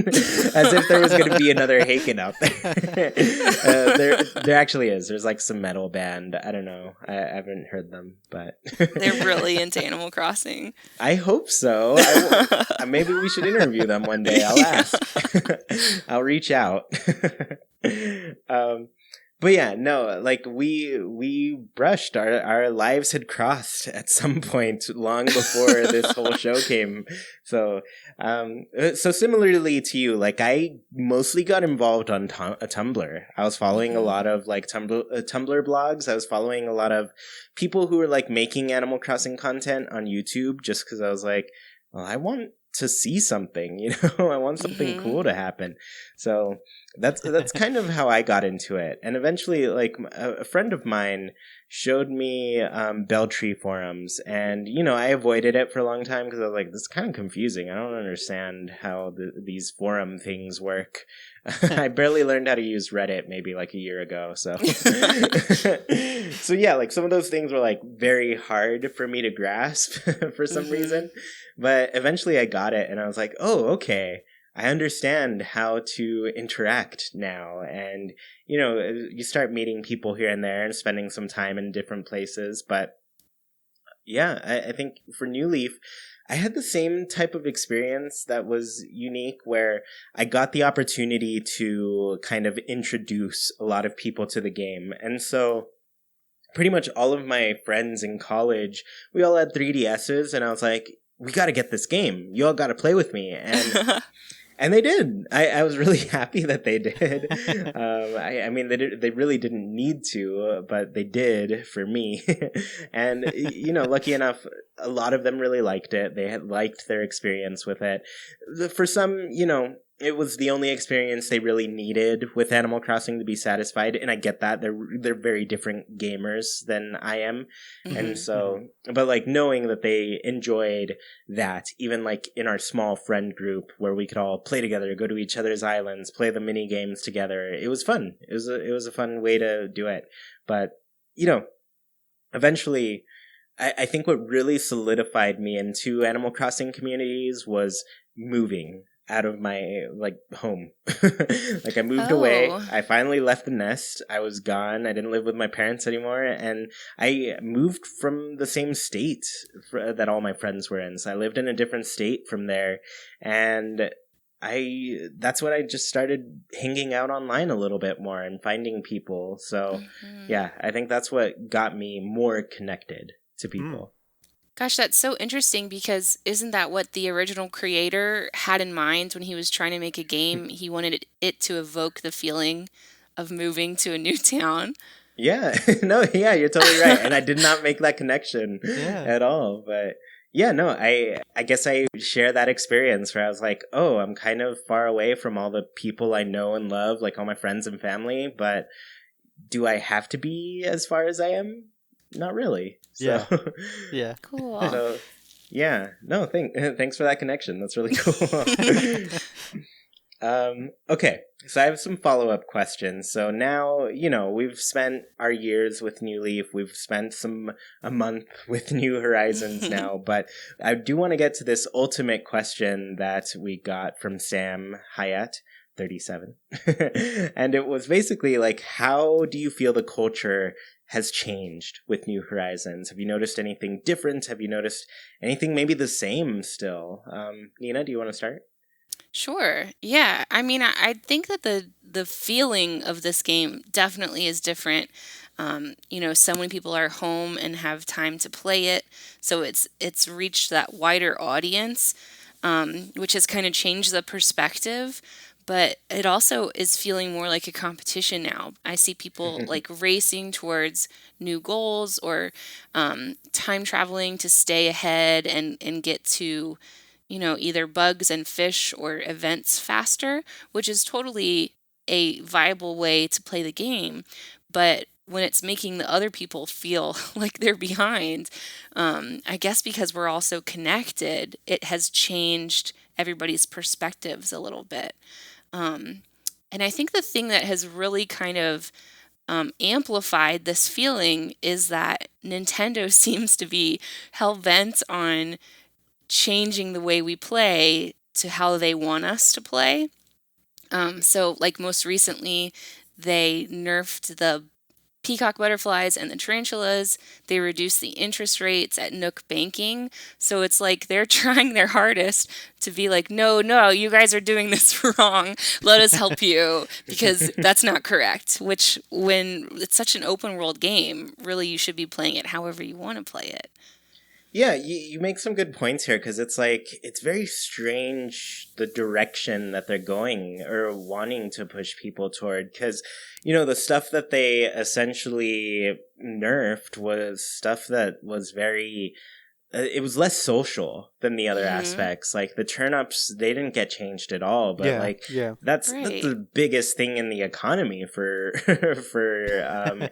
As if there was going to be another Haken out there. There actually is. There's like some metal band. I don't know. I haven't heard them, but they're really into Animal Crossing. I hope so. Maybe we should interview them one day. I'll ask. I'll reach out. But yeah, no, like we brushed, our lives had crossed at some point long before this whole show came. So similarly to you, like I mostly got involved on Tumblr. I was following a lot of like Tumblr blogs. I was following a lot of people who were like making Animal Crossing content on YouTube just because I was like, well, I want to see something, you know, I want something cool to happen. So that's kind of how I got into it. And eventually, like a friend of mine showed me Beltree forums, and you know, I avoided it for a long time because I was like, this is kind of confusing. I don't understand how these forum things work. I barely learned how to use Reddit maybe like a year ago. So so yeah, like some of those things were like very hard for me to grasp for some reason. But eventually I got it and I was like, oh, okay. I understand how to interact now. And, you know, you start meeting people here and there and spending some time in different places. But yeah, I think for New Leaf, I had the same type of experience that was unique where I got the opportunity to kind of introduce a lot of people to the game. And so pretty much all of my friends in college, we all had 3DSs, and I was like, we got to get this game. You all got to play with me. And they did. I was really happy that they did. I mean, they really didn't need to, but they did for me. And, you know, lucky enough, a lot of them really liked it. They had liked their experience with it. For some, you know, it was the only experience they really needed with Animal Crossing to be satisfied, and I get that they're very different gamers than I am, and so but like knowing that they enjoyed that, even like in our small friend group where we could all play together, go to each other's islands, play the mini games together, it was fun. It was a fun way to do it, but eventually. I think what really solidified me into Animal Crossing communities was moving out of my home. Like I moved away. I finally left the nest. I was gone. I didn't live with my parents anymore, and I moved from the same state that all my friends were in. So I lived in a different state from there, and that's when I just started hanging out online a little bit more and finding people. So yeah, I think that's what got me more connected to people. Gosh, that's so interesting, because isn't that what the original creator had in mind when he was trying to make a game? He wanted it to evoke the feeling of moving to a new town. Yeah, no, yeah, you're totally right. And I did not make that connection at all. But yeah, no, I guess I share that experience where I was like, oh, I'm kind of far away from all the people I know and love, like all my friends and family. But do I have to be as far as I am? Not really. So, yeah. Cool. So, yeah. No, thanks for that connection. That's really cool. Okay. So I have some follow-up questions. So now, we've spent our years with New Leaf. We've spent a month with New Horizons now, but I do want to get to this ultimate question that we got from Sam Hyatt. 37. And it was basically like, how do you feel the culture has changed with New Horizons? Have you noticed anything different? Have you noticed anything maybe the same still? Nina, do you want to start? Sure. Yeah. I mean, I think that the feeling of this game definitely is different. So many people are home and have time to play it, so it's reached that wider audience, which has kind of changed the perspective. But it also is feeling more like a competition now. I see people like racing towards new goals, or time traveling to stay ahead and get to, either bugs and fish or events faster, which is totally a viable way to play the game. But when it's making the other people feel like they're behind, I guess because we're all so connected, it has changed everybody's perspectives a little bit. And I think the thing that has really kind of amplified this feeling is that Nintendo seems to be hell-bent on changing the way we play to how they want us to play. So, like most recently, they nerfed the peacock butterflies and the tarantulas. They reduced the interest rates at Nook Banking. So it's like they're trying their hardest to be like, no, you guys are doing this wrong. Let us help you, because that's not correct. Which, when it's such an open world game, really you should be playing it however you want to play it. Yeah, you make some good points here, because it's like, it's very strange the direction that they're going or wanting to push people toward, because, the stuff that they essentially nerfed was stuff that was very... it was less social than the other aspects. Like the turnips, they didn't get changed at all. But that's the biggest thing in the economy for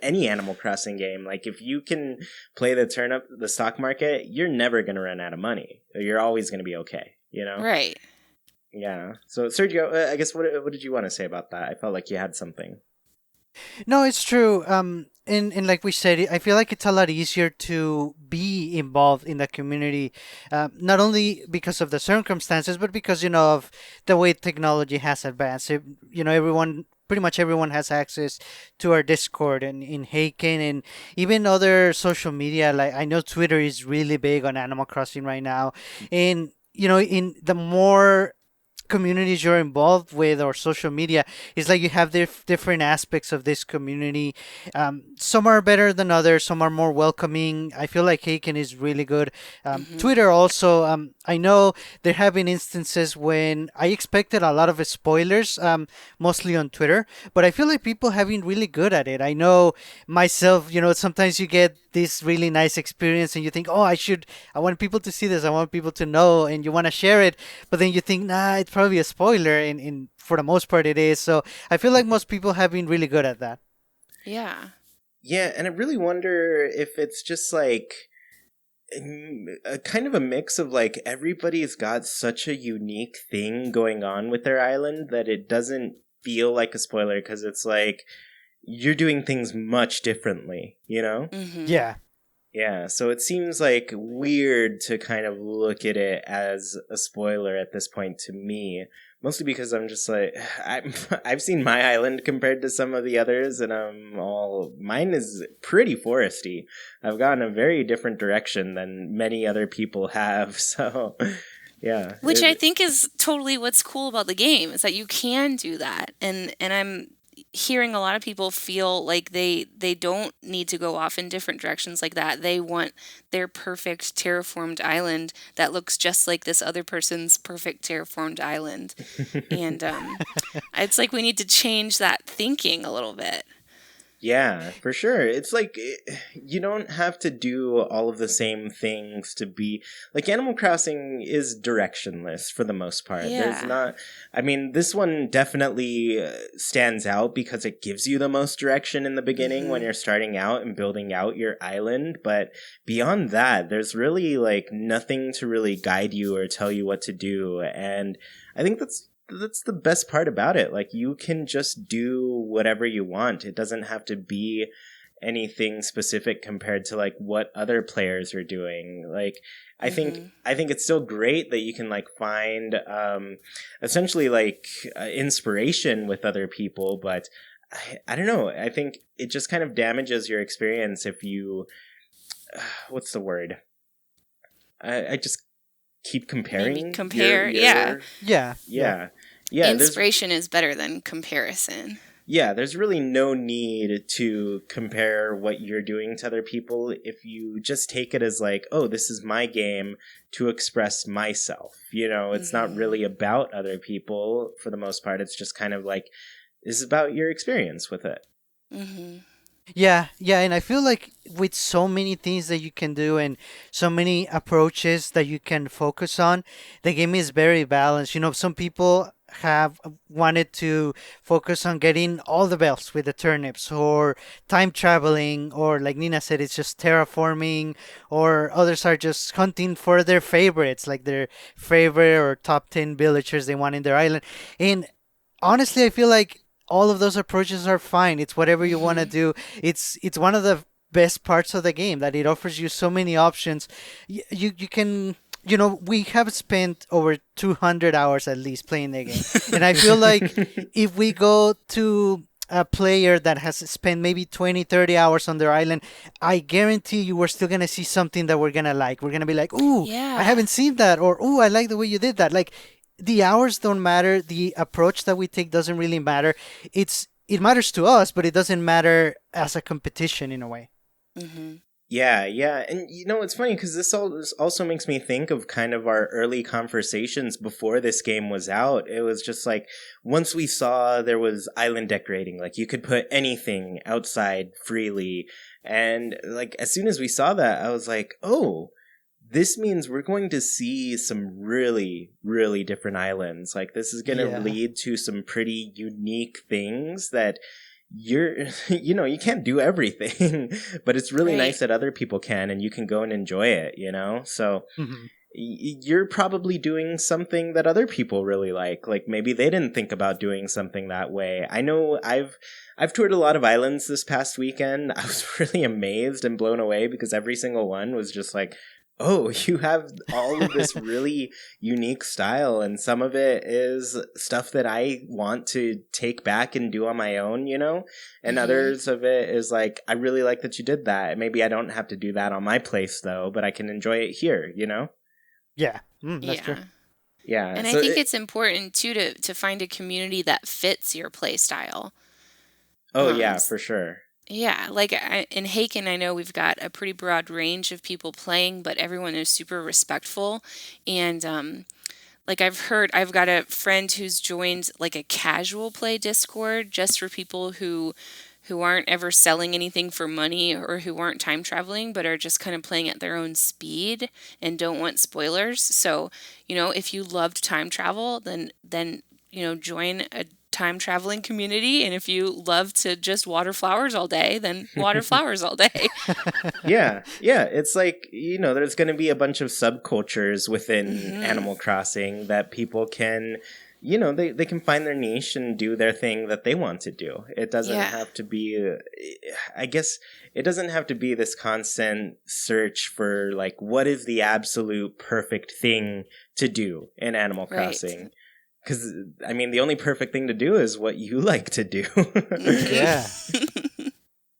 any Animal Crossing game. Like if you can play the stock market, you're never going to run out of money. You're always going to be okay. Right. Yeah. So Sergio, I guess what did you want to say about that? I felt like you had something. No, it's true. And like we said, I feel like it's a lot easier to be involved in the community, not only because of the circumstances, but because, of the way technology has advanced. Pretty much everyone has access to our Discord and in Haken and even other social media. Like I know Twitter is really big on Animal Crossing right now. And, in the more communities you're involved with or social media, it's like you have different aspects of this community. Some are better than others, some are more welcoming. I feel like Haken is really good. Twitter also, I know there have been instances when I expected a lot of spoilers, mostly on Twitter, but I feel like people have been really good at it. I know myself, sometimes you get this really nice experience and you think, oh, I want people to see this, I want people to know, and you want to share it, but then you think, nah, it's probably probably a spoiler. In for the most part, it is. So I feel like most people have been really good at that. Yeah. Yeah, and I really wonder if it's just like a kind of a mix of like everybody's got such a unique thing going on with their island that it doesn't feel like a spoiler because it's like you're doing things much differently, you know? Mm-hmm. Yeah. Yeah, so it seems like weird to kind of look at it as a spoiler at this point to me, mostly because I'm just like I've seen my island compared to some of the others, and mine is pretty foresty. I've gone a very different direction than many other people have, so yeah. Which I think is totally what's cool about the game is that you can do that. And I'm hearing a lot of people feel like they don't need to go off in different directions like that. They want their perfect terraformed island that looks just like this other person's perfect terraformed island. And it's like we need to change that thinking a little bit. Yeah, for sure. It's like you don't have to do all of the same things to be like Animal Crossing is directionless for the most part. There's Yeah. not I mean, this one definitely stands out because it gives you the most direction in the beginning when Mm-hmm. you're starting out and building out your island, but beyond that, there's really like nothing to really guide you or tell you what to do, and I think that's the best part about it. Like you can just do whatever you want. It doesn't have to be anything specific compared to like what other players are doing. Like Mm-hmm. I think it's still great that you can like find essentially like inspiration with other people, but I don't know. I think it just kind of damages your experience if you what's the word? I just keep comparing Maybe compare. Yeah. Yeah. yeah. Yeah, there's Inspiration is better than comparison. there's really no need to compare what you're doing to other people if you just take it as like, oh, this is my game to express myself. You know, it's not Mm-hmm. really about other people for the most part. It's just kind of like this is about your experience with it. Mm-hmm. Yeah, yeah, and I feel like with so many things that you can do and so many approaches that you can focus on, the game is very balanced. Some people have wanted to focus on getting all the bells with the turnips or time traveling, or like Nina said, it's just terraforming, or others are just hunting for their favorites, like their favorite or top 10 villagers they want in their island. And honestly, I feel like all of those approaches are fine. It's whatever you want to Mm-hmm. do. It's one of the best parts of the game that it offers you so many options. You can we have spent over 200 hours at least playing the game, and I feel like if we go to a player that has spent maybe 20, 30 hours on their island, I guarantee you we're still going to see something that we're going to like. We're going to be like, ooh, I Yeah. haven't seen that, or ooh, I like the way you did that. Like, the hours don't matter. The approach that we take doesn't really matter. It matters to us, but it doesn't matter as a competition in a way. Mm-hmm. Yeah, yeah. And it's funny because this also makes me think of kind of our early conversations before this game was out. It was just like once we saw there was island decorating, like you could put anything outside freely. And like as soon as we saw that, I was like, oh, this means we're going to see some really, really different islands. Like this is going to Yeah. lead to some pretty unique things that you can't do everything, but it's really Right. nice that other people can and you can go and enjoy it. So Mhm. you're probably doing something that other people really like maybe they didn't think about doing something that way. I know I've toured a lot of islands this past weekend. I was really amazed and blown away because every single one was just like, oh, you have all of this really unique style, and some of it is stuff that I want to take back and do on my own. And Mm-hmm. others of it is like, I really like that you did that. Maybe I don't have to do that on my place though, but I can enjoy it here. Yeah. That's true. Yeah. Yeah. And I So think it's important too to find a community that fits your play style. oh yeah, S- for sure. yeah, like in Haken, I know we've got a pretty broad range of people playing, but everyone is super respectful. And like I've got a friend who's joined like a casual play Discord just for people who aren't ever selling anything for money or who aren't time traveling but are just kind of playing at their own speed and don't want spoilers. So, if you loved time travel, then join a time traveling community, and if you love to just water flowers all day, then water flowers all day. Yeah, it's like, there's going to be a bunch of subcultures within Animal Crossing that people can, they can find their niche and do their thing that they want to do. It doesn't have to be, I guess, it doesn't have to be this constant search for, like, what is the absolute perfect thing to do in Animal Crossing. Because, I mean, the only perfect thing to do is what you like to do. Yeah.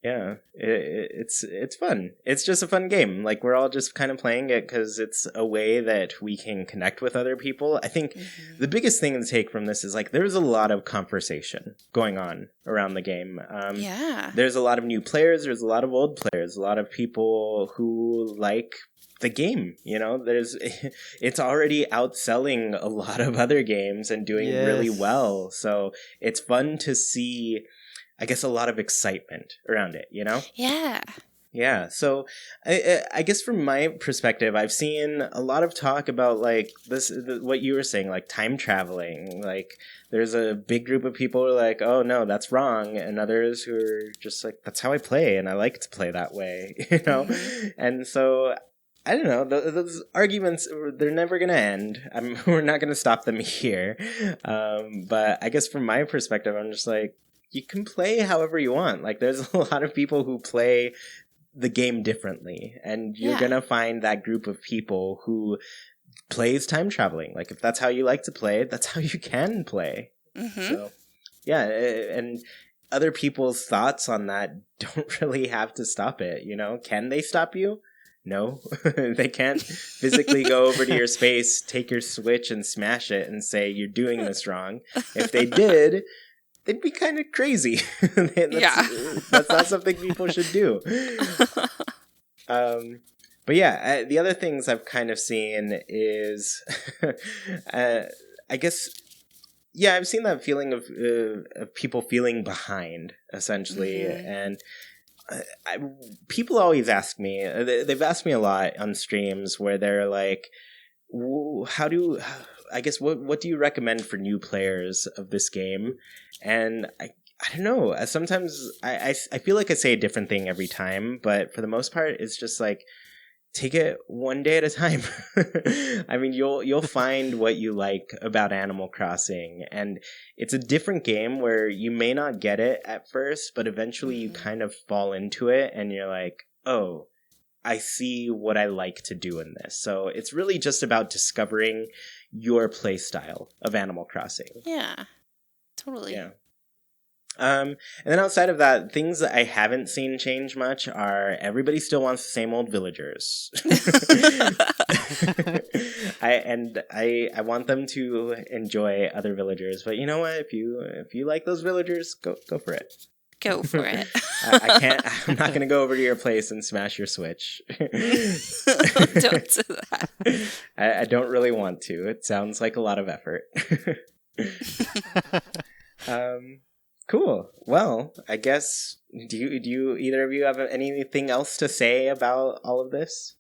Yeah, it's fun. It's just a fun game. Like, we're all just kind of playing it because it's a way that we can connect with other people. I think the biggest thing to take from this is, like, there's a lot of conversation going on around the game. There's a lot of new players. There's a lot of old players. A lot of people who like the game, it's already outselling a lot of other games and doing really well. So it's fun to see, I guess, a lot of excitement around it, Yeah, so I guess from my perspective, I've seen a lot of talk about, like, what you were saying, like time traveling. Like, there's a big group of people who are like, oh no, that's wrong, and others who are just like, that's how I play, and I like to play that way, And so, I don't know, those arguments, they're never going to end. We're not going to stop them here. But I guess from my perspective, I'm just like, you can play however you want. Like, there's a lot of people who play the game differently, and you're going to find that group of people who plays time traveling. Like, if that's how you like to play, that's how you can play. So, yeah, and other people's thoughts on that don't really have to stop it, Can they stop you? No, they can't physically go over to your space, take your Switch and smash it and say, you're doing this wrong. If they did, they'd be kind of crazy. That's not something people should do. But yeah, the other things I've kind of seen is, I guess, I've seen that feeling of people feeling behind, essentially, and people always ask me, they've asked me a lot on streams where they're like, what do you recommend for new players of this game? And I don't know, sometimes I feel like I say a different thing every time, but for the most part, it's just like, take it one day at a time. I mean, you'll find what you like about Animal Crossing, and it's a different game where you may not get it at first, but eventually you kind of fall into it, and you're like, oh, I see what I like to do in this. So it's really just about discovering your play style of Animal Crossing. Yeah, totally. Yeah. And then outside of that, things that I haven't seen change much are everybody still wants the same old villagers. I want them to enjoy other villagers, but you know what? If you like those villagers, go for it. Go for it. I can't. I'm not going to go over to your place and smash your Switch. Don't do that. I don't really want to. It sounds like a lot of effort. Cool. Well, I guess, do you either of you have anything else to say about all of this?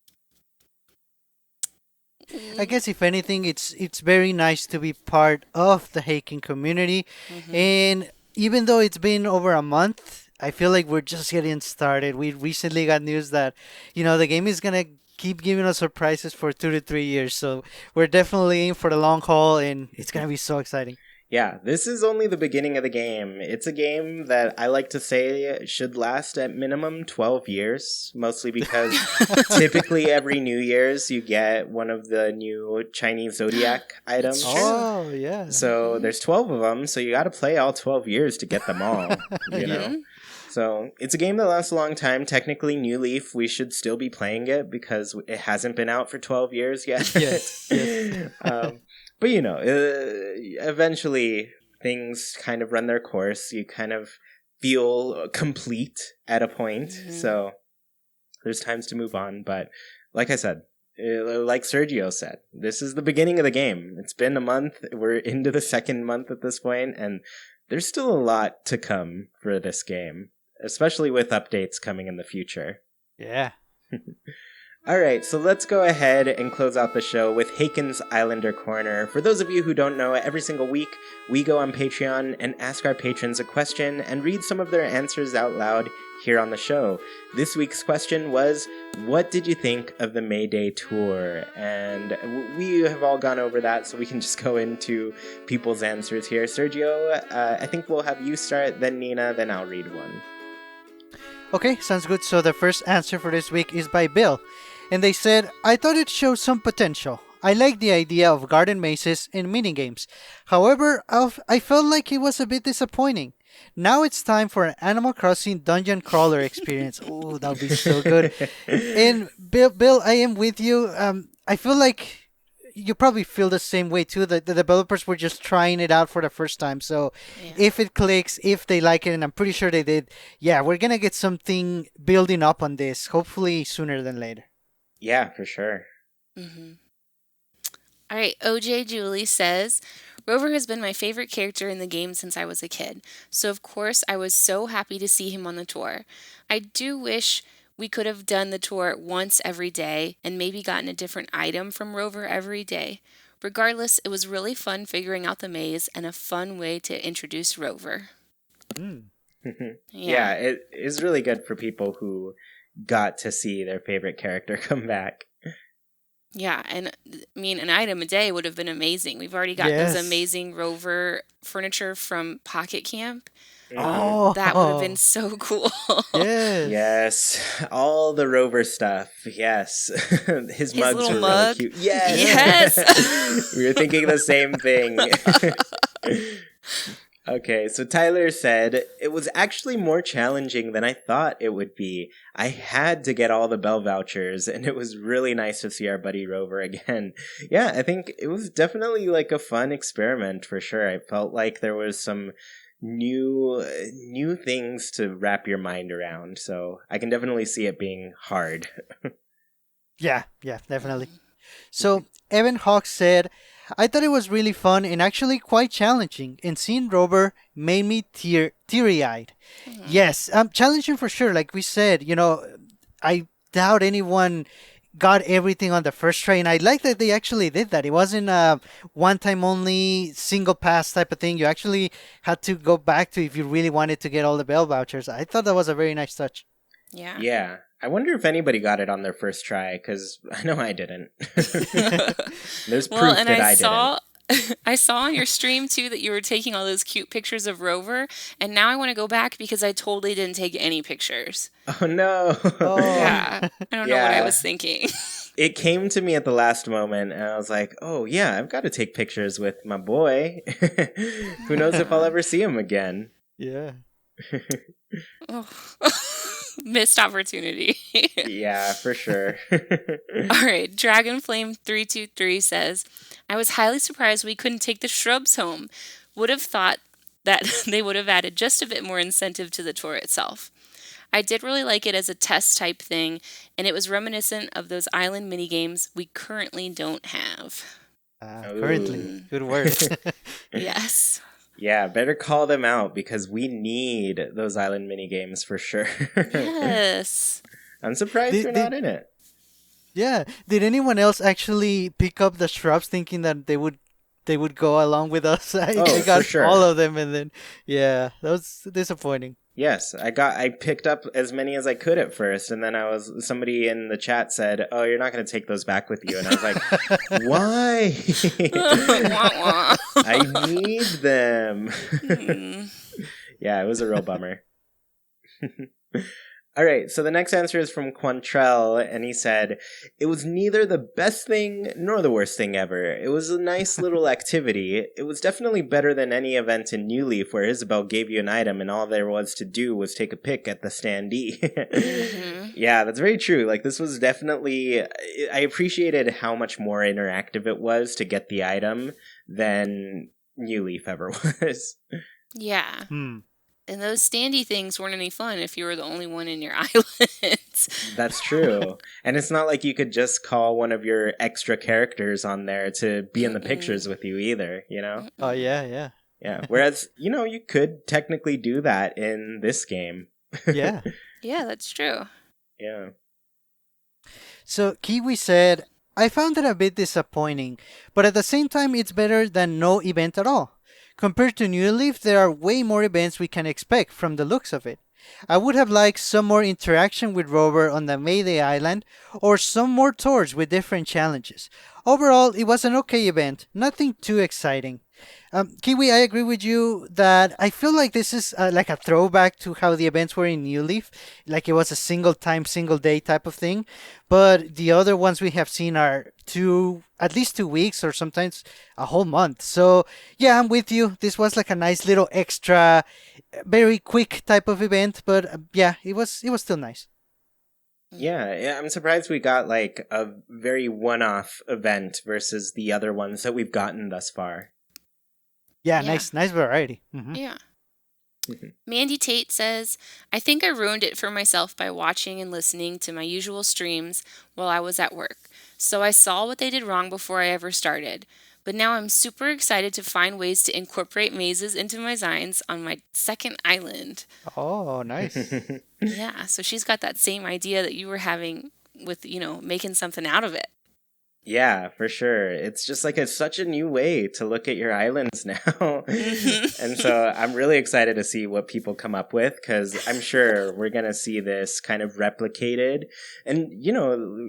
I guess if anything, it's very nice to be part of the Haken community, and even though it's been over a month, I feel like we're just getting started. We recently got news that, the game is gonna keep giving us surprises for 2 to 3 years, so we're definitely in for the long haul, and it's gonna be so exciting. Yeah, this is only the beginning of the game. It's a game that I like to say should last at minimum 12 years, mostly because typically every New Year's you get one of the new Chinese zodiac items. Oh, yeah. So there's 12 of them, so you got to play all 12 years to get them all, you know? So it's a game that lasts a long time. Technically, New Leaf, we should still be playing it because it hasn't been out for 12 years yet. Yes. But, eventually things kind of run their course. You kind of feel complete at a point. So there's times to move on. But like I said, like Sergio said, this is the beginning of the game. It's been a month. We're into the second month at this point, and there's still a lot to come for this game. especially with updates coming in the future. Yeah. All right, so let's go ahead and close out the show with Haken's Islander Corner. For those of you who don't know, every single week we go on Patreon and ask our patrons a question and read some of their answers out loud here on the show. This week's question was, what did you think of the May Day tour? And we have all gone over that, so we can just go into people's answers here. Sergio, I think we'll have you start, then Nina, then I'll read one. Okay, sounds good. So the first answer for this week is by Bill. And they said, I thought it showed some potential. I like the idea of garden mazes and minigames. However, I felt like it was a bit disappointing. Now it's time for an Animal Crossing dungeon crawler experience. Oh, that would be so good. And Bill, I am with you. I feel like you probably feel the same way too. The developers were just trying it out for the first time. So if it clicks, if they like it, and I'm pretty sure they did, yeah, we're going to get something building up on this, hopefully sooner than later. Yeah, for sure. Mm-hmm. All right, OJ Julie says, Rover has been my favorite character in the game since I was a kid, so of course I was so happy to see him on the tour. I do wish we could have done the tour once every day and maybe gotten a different item from Rover every day. Regardless, it was really fun figuring out the maze and a fun way to introduce Rover. Yeah, it is really good for people who got to see their favorite character come back. Yeah, and I mean, an item a day would have been amazing. We've already got those amazing Rover furniture from Pocket Camp. Oh, that would have been so cool. Yes, all the Rover stuff. Yes, his mugs were mug. really cute. Yes. We were thinking the same thing. Okay, so Tyler said, it was actually more challenging than I thought it would be. I had to get all the bell vouchers, and it was really nice to see our buddy Rover again. Yeah, I think it was definitely like a fun experiment for sure. I felt like there was some new things to wrap your mind around, so I can definitely see it being hard. Yeah, definitely. So Evan Hawk said, I thought it was really fun and actually quite challenging, and seeing Rover made me teary-eyed. Yes, challenging for sure. Like we said, I doubt anyone got everything on the first try, and I like that they actually did that. It wasn't a one-time only, single pass type of thing. You actually had to go back to if you really wanted to get all the bell vouchers. I thought that was a very nice touch. Yeah. I wonder if anybody got it on their first try, because I know I didn't. There's proof that I didn't. I saw on your stream, too, that you were taking all those cute pictures of Rover, and now I want to go back because I totally didn't take any pictures. Oh, no. Yeah. I don't know what I was thinking. It came to me at the last moment, and I was like, oh, yeah, I've got to take pictures with my boy. Who knows if I'll ever see him again. Yeah. Missed opportunity. Yeah, for sure. All right, Dragonflame323 says, I was highly surprised we couldn't take the shrubs home. Would have thought that they would have added just a bit more incentive to the tour itself. I did really like it as a test type thing, and it was reminiscent of those island minigames we currently don't have. Currently. Good word. Yes. Yeah, better call them out because we need those island minigames for sure. Yes. I'm surprised you're not in it. Yeah. Did anyone else actually pick up the shrubs thinking that they would go along with us? I got for sure. all of them, and then that was disappointing. Yes, I picked up as many as I could at first, and then somebody in the chat said, "Oh, you're not going to take those back with you," and I was like, "Why? I need them." Yeah, it was a real bummer. All right, so the next answer is from Quantrell, and he said, it was neither the best thing nor the worst thing ever. It was a nice little activity. It was definitely better than any event in New Leaf where Isabel gave you an item and all there was to do was take a pic at the standee. Yeah, that's very true. Like, this was definitely... I appreciated how much more interactive it was to get the item than New Leaf ever was. Yeah. And those standee things weren't any fun if you were the only one in your island. That's true. And it's not like you could just call one of your extra characters on there to be in the pictures with you either, you know? Oh, yeah. Yeah. Whereas, you could technically do that in this game, Yeah. Yeah, that's true. Yeah. So Kiwi said, I found it a bit disappointing, but at the same time, it's better than no event at all. Compared to New Leaf, there are way more events we can expect from the looks of it. I would have liked some more interaction with Rover on the Mayday Island, or some more tours with different challenges. Overall, it was an okay event, nothing too exciting. Kiwi, I agree with you that I feel like this is like a throwback to how the events were in New Leaf, like it was a single time, single day type of thing. But the other ones we have seen are at least 2 weeks, or sometimes a whole month. So yeah, I'm with you. This was like a nice little extra, very quick type of event, but yeah, it was still nice. Yeah, I'm surprised we got like a very one-off event versus the other ones that we've gotten thus far. Yeah, Yeah. nice variety. Yeah. Mandy Tate says, I think I ruined it for myself by watching and listening to my usual streams while I was at work. So I saw what they did wrong before I ever started. But now I'm super excited to find ways to incorporate mazes into my designs on my second island. Oh, nice. Yeah, so she's got that same idea that you were having with, making something out of it. Yeah, for sure. It's just like such a new way to look at your islands now. And so I'm really excited to see what people come up with, because I'm sure we're going to see this kind of replicated. And,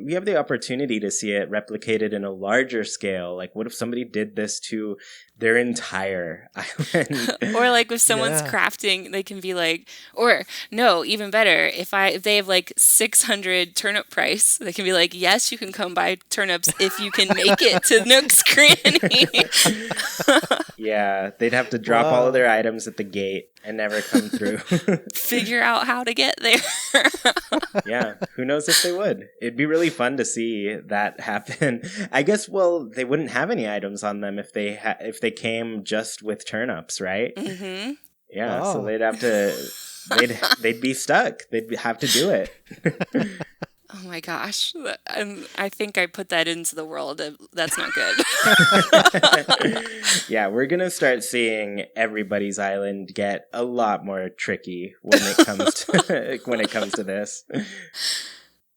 we have the opportunity to see it replicated in a larger scale. Like, what if somebody did this to their entire island? Or like if someone's crafting, they can be like, or no, even better, if they have like 600 turnip price, they can be like, yes, you can come buy turnips if you can make it to Nook's Cranny. Yeah, they'd have to drop all of their items at the gate and never come through. Figure out how to get there. Yeah, who knows if they would. It'd be really fun to see that happen. I guess, well, they wouldn't have any items on them if they came just with turnips, right? Mm-hmm. Yeah, so they'd have to, they'd be stuck. They'd have to do it. Oh my gosh. I think I put that into the world. That's not good. Yeah, we're going to start seeing everybody's island get a lot more tricky when it comes to this.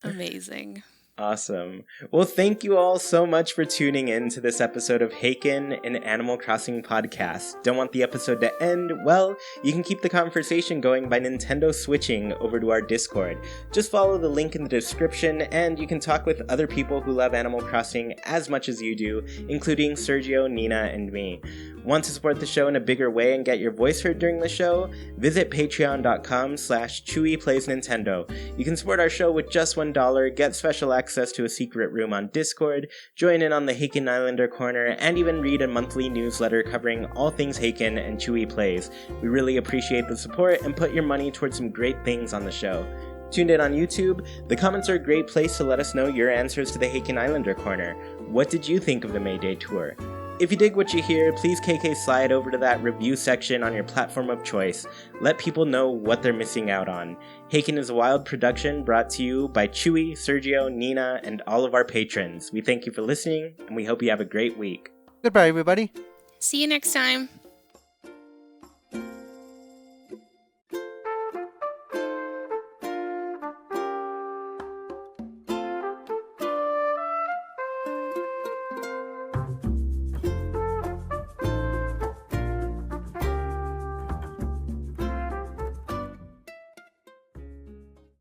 Amazing. Awesome. Well, thank you all so much for tuning in to this episode of Haken, an Animal Crossing podcast. Don't want the episode to end? Well, you can keep the conversation going by Nintendo switching over to our Discord. Just follow the link in the description, and you can talk with other people who love Animal Crossing as much as you do, including Sergio, Nina, and me. Want to support the show in a bigger way and get your voice heard during the show? Visit patreon.com/ChewyPlaysNintendo. You can support our show with just $1, get special access to a secret room on Discord, join in on the Haken Islander Corner, and even read a monthly newsletter covering all things Haken and Chewy Plays. We really appreciate the support and put your money towards some great things on the show. Tuned in on YouTube, the comments are a great place to let us know your answers to the Haken Islander Corner. What did you think of the Mayday Tour? If you dig what you hear, please slide over to that review section on your platform of choice. Let people know what they're missing out on. Haken is a wild production brought to you by Chewy, Sergio, Nina, and all of our patrons. We thank you for listening, and we hope you have a great week. Goodbye, everybody. See you next time.